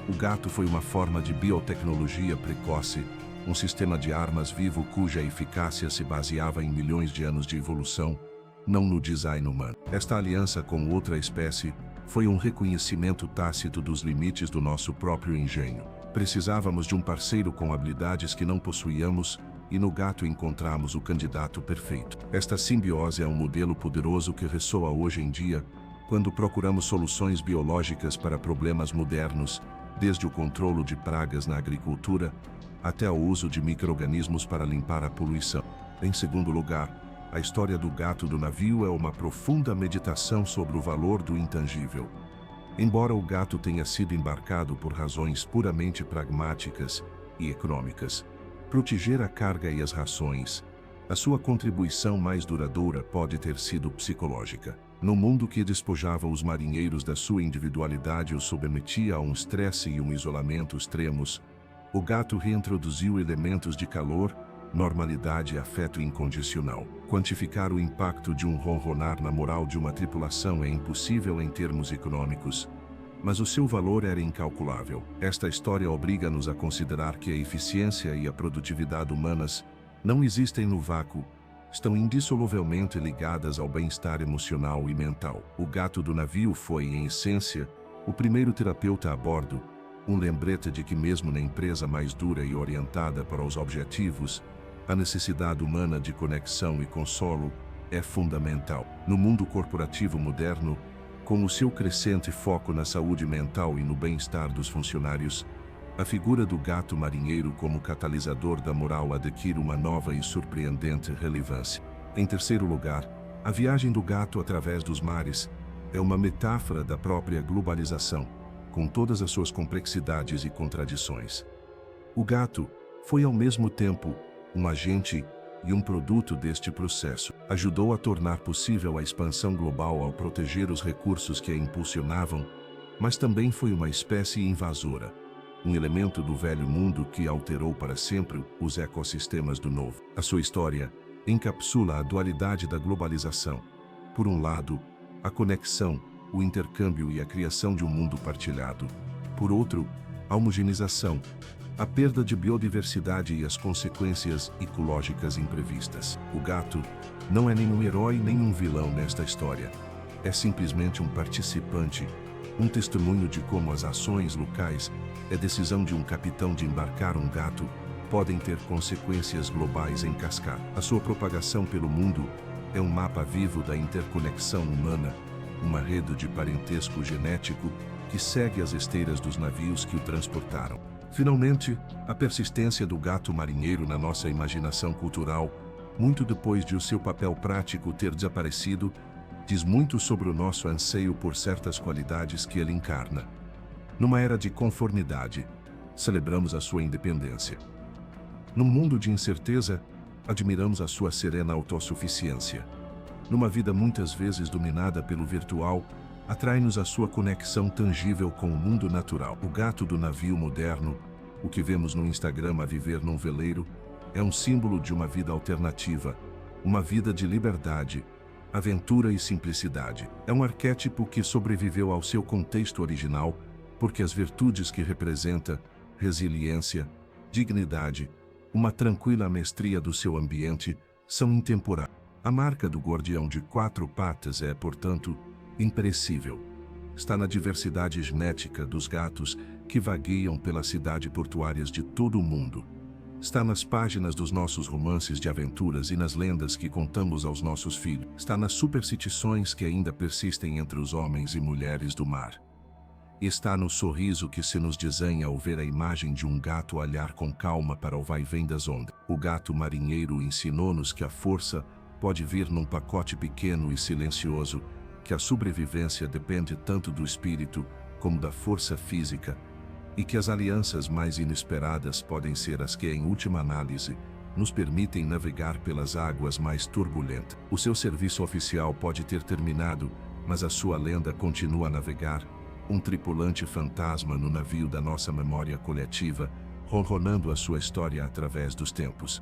O gato foi uma forma de biotecnologia precoce, um sistema de armas vivo cuja eficácia se baseava em milhões de anos de evolução, não no design humano. Esta aliança com outra espécie foi um reconhecimento tácito dos limites do nosso próprio engenho. Precisávamos de um parceiro com habilidades que não possuíamos, e no gato encontramos o candidato perfeito. Esta simbiose é um modelo poderoso que ressoa hoje em dia, quando procuramos soluções biológicas para problemas modernos, desde o controle de pragas na agricultura, até o uso de micro-organismos para limpar a poluição. Em segundo lugar, a história do gato do navio é uma profunda meditação sobre o valor do intangível. Embora o gato tenha sido embarcado por razões puramente pragmáticas e econômicas, proteger a carga e as rações, a sua contribuição mais duradoura pode ter sido psicológica. No mundo que despojava os marinheiros da sua individualidade e os submetia a um estresse e um isolamento extremos, o gato reintroduziu elementos de calor, normalidade e afeto incondicional. Quantificar o impacto de um ronronar na moral de uma tripulação é impossível em termos econômicos, mas o seu valor era incalculável. Esta história obriga-nos a considerar que a eficiência e a produtividade humanas não existem no vácuo, estão indissoluvelmente ligadas ao bem-estar emocional e mental. O gato do navio foi, em essência, o primeiro terapeuta a bordo, um lembrete de que mesmo na empresa mais dura e orientada para os objetivos, a necessidade humana de conexão e consolo é fundamental. No mundo corporativo moderno, com o seu crescente foco na saúde mental e no bem-estar dos funcionários, a figura do gato marinheiro como catalisador da moral adquire uma nova e surpreendente relevância. Em terceiro lugar, a viagem do gato através dos mares é uma metáfora da própria globalização, com todas as suas complexidades e contradições. O gato foi ao mesmo tempo um agente e um produto deste processo. Ajudou a tornar possível a expansão global ao proteger os recursos que a impulsionavam, mas também foi uma espécie invasora, um elemento do velho mundo que alterou para sempre os ecossistemas do novo. A sua história encapsula a dualidade da globalização. Por um lado, a conexão, o intercâmbio e a criação de um mundo partilhado. Por outro, a homogeneização, a perda de biodiversidade e as consequências ecológicas imprevistas. O gato não é nenhum herói nem um vilão nesta história. É simplesmente um participante, um testemunho de como as ações locais, a decisão de um capitão de embarcar um gato, podem ter consequências globais em cascata. A sua propagação pelo mundo é um mapa vivo da interconexão humana, uma rede de parentesco genético que segue as esteiras dos navios que o transportaram. Finalmente, a persistência do gato marinheiro na nossa imaginação cultural, muito depois de o seu papel prático ter desaparecido, diz muito sobre o nosso anseio por certas qualidades que ele encarna. Numa era de conformidade, celebramos a sua independência. Num mundo de incerteza, admiramos a sua serena autossuficiência. Numa vida muitas vezes dominada pelo virtual, atrai-nos a sua conexão tangível com o mundo natural. O gato do navio moderno, o que vemos no Instagram a viver num veleiro, é um símbolo de uma vida alternativa, uma vida de liberdade, aventura e simplicidade. É um arquétipo que sobreviveu ao seu contexto original, porque as virtudes que representa, resiliência, dignidade, uma tranquila mestria do seu ambiente, são intemporais. A marca do guardião de quatro patas é, portanto, imperecível. Está na diversidade genética dos gatos que vagueiam pelas cidades portuárias de todo o mundo. Está nas páginas dos nossos romances de aventuras e nas lendas que contamos aos nossos filhos. Está nas superstições que ainda persistem entre os homens e mulheres do mar. Está no sorriso que se nos desenha ao ver a imagem de um gato olhar com calma para o vai-vem das ondas. O gato marinheiro ensinou-nos que a força pode vir num pacote pequeno e silencioso, que a sobrevivência depende tanto do espírito como da força física, e que as alianças mais inesperadas podem ser as que, em última análise, nos permitem navegar pelas águas mais turbulentas. O seu serviço oficial pode ter terminado, mas a sua lenda continua a navegar, um tripulante fantasma no navio da nossa memória coletiva, ronronando a sua história através dos tempos.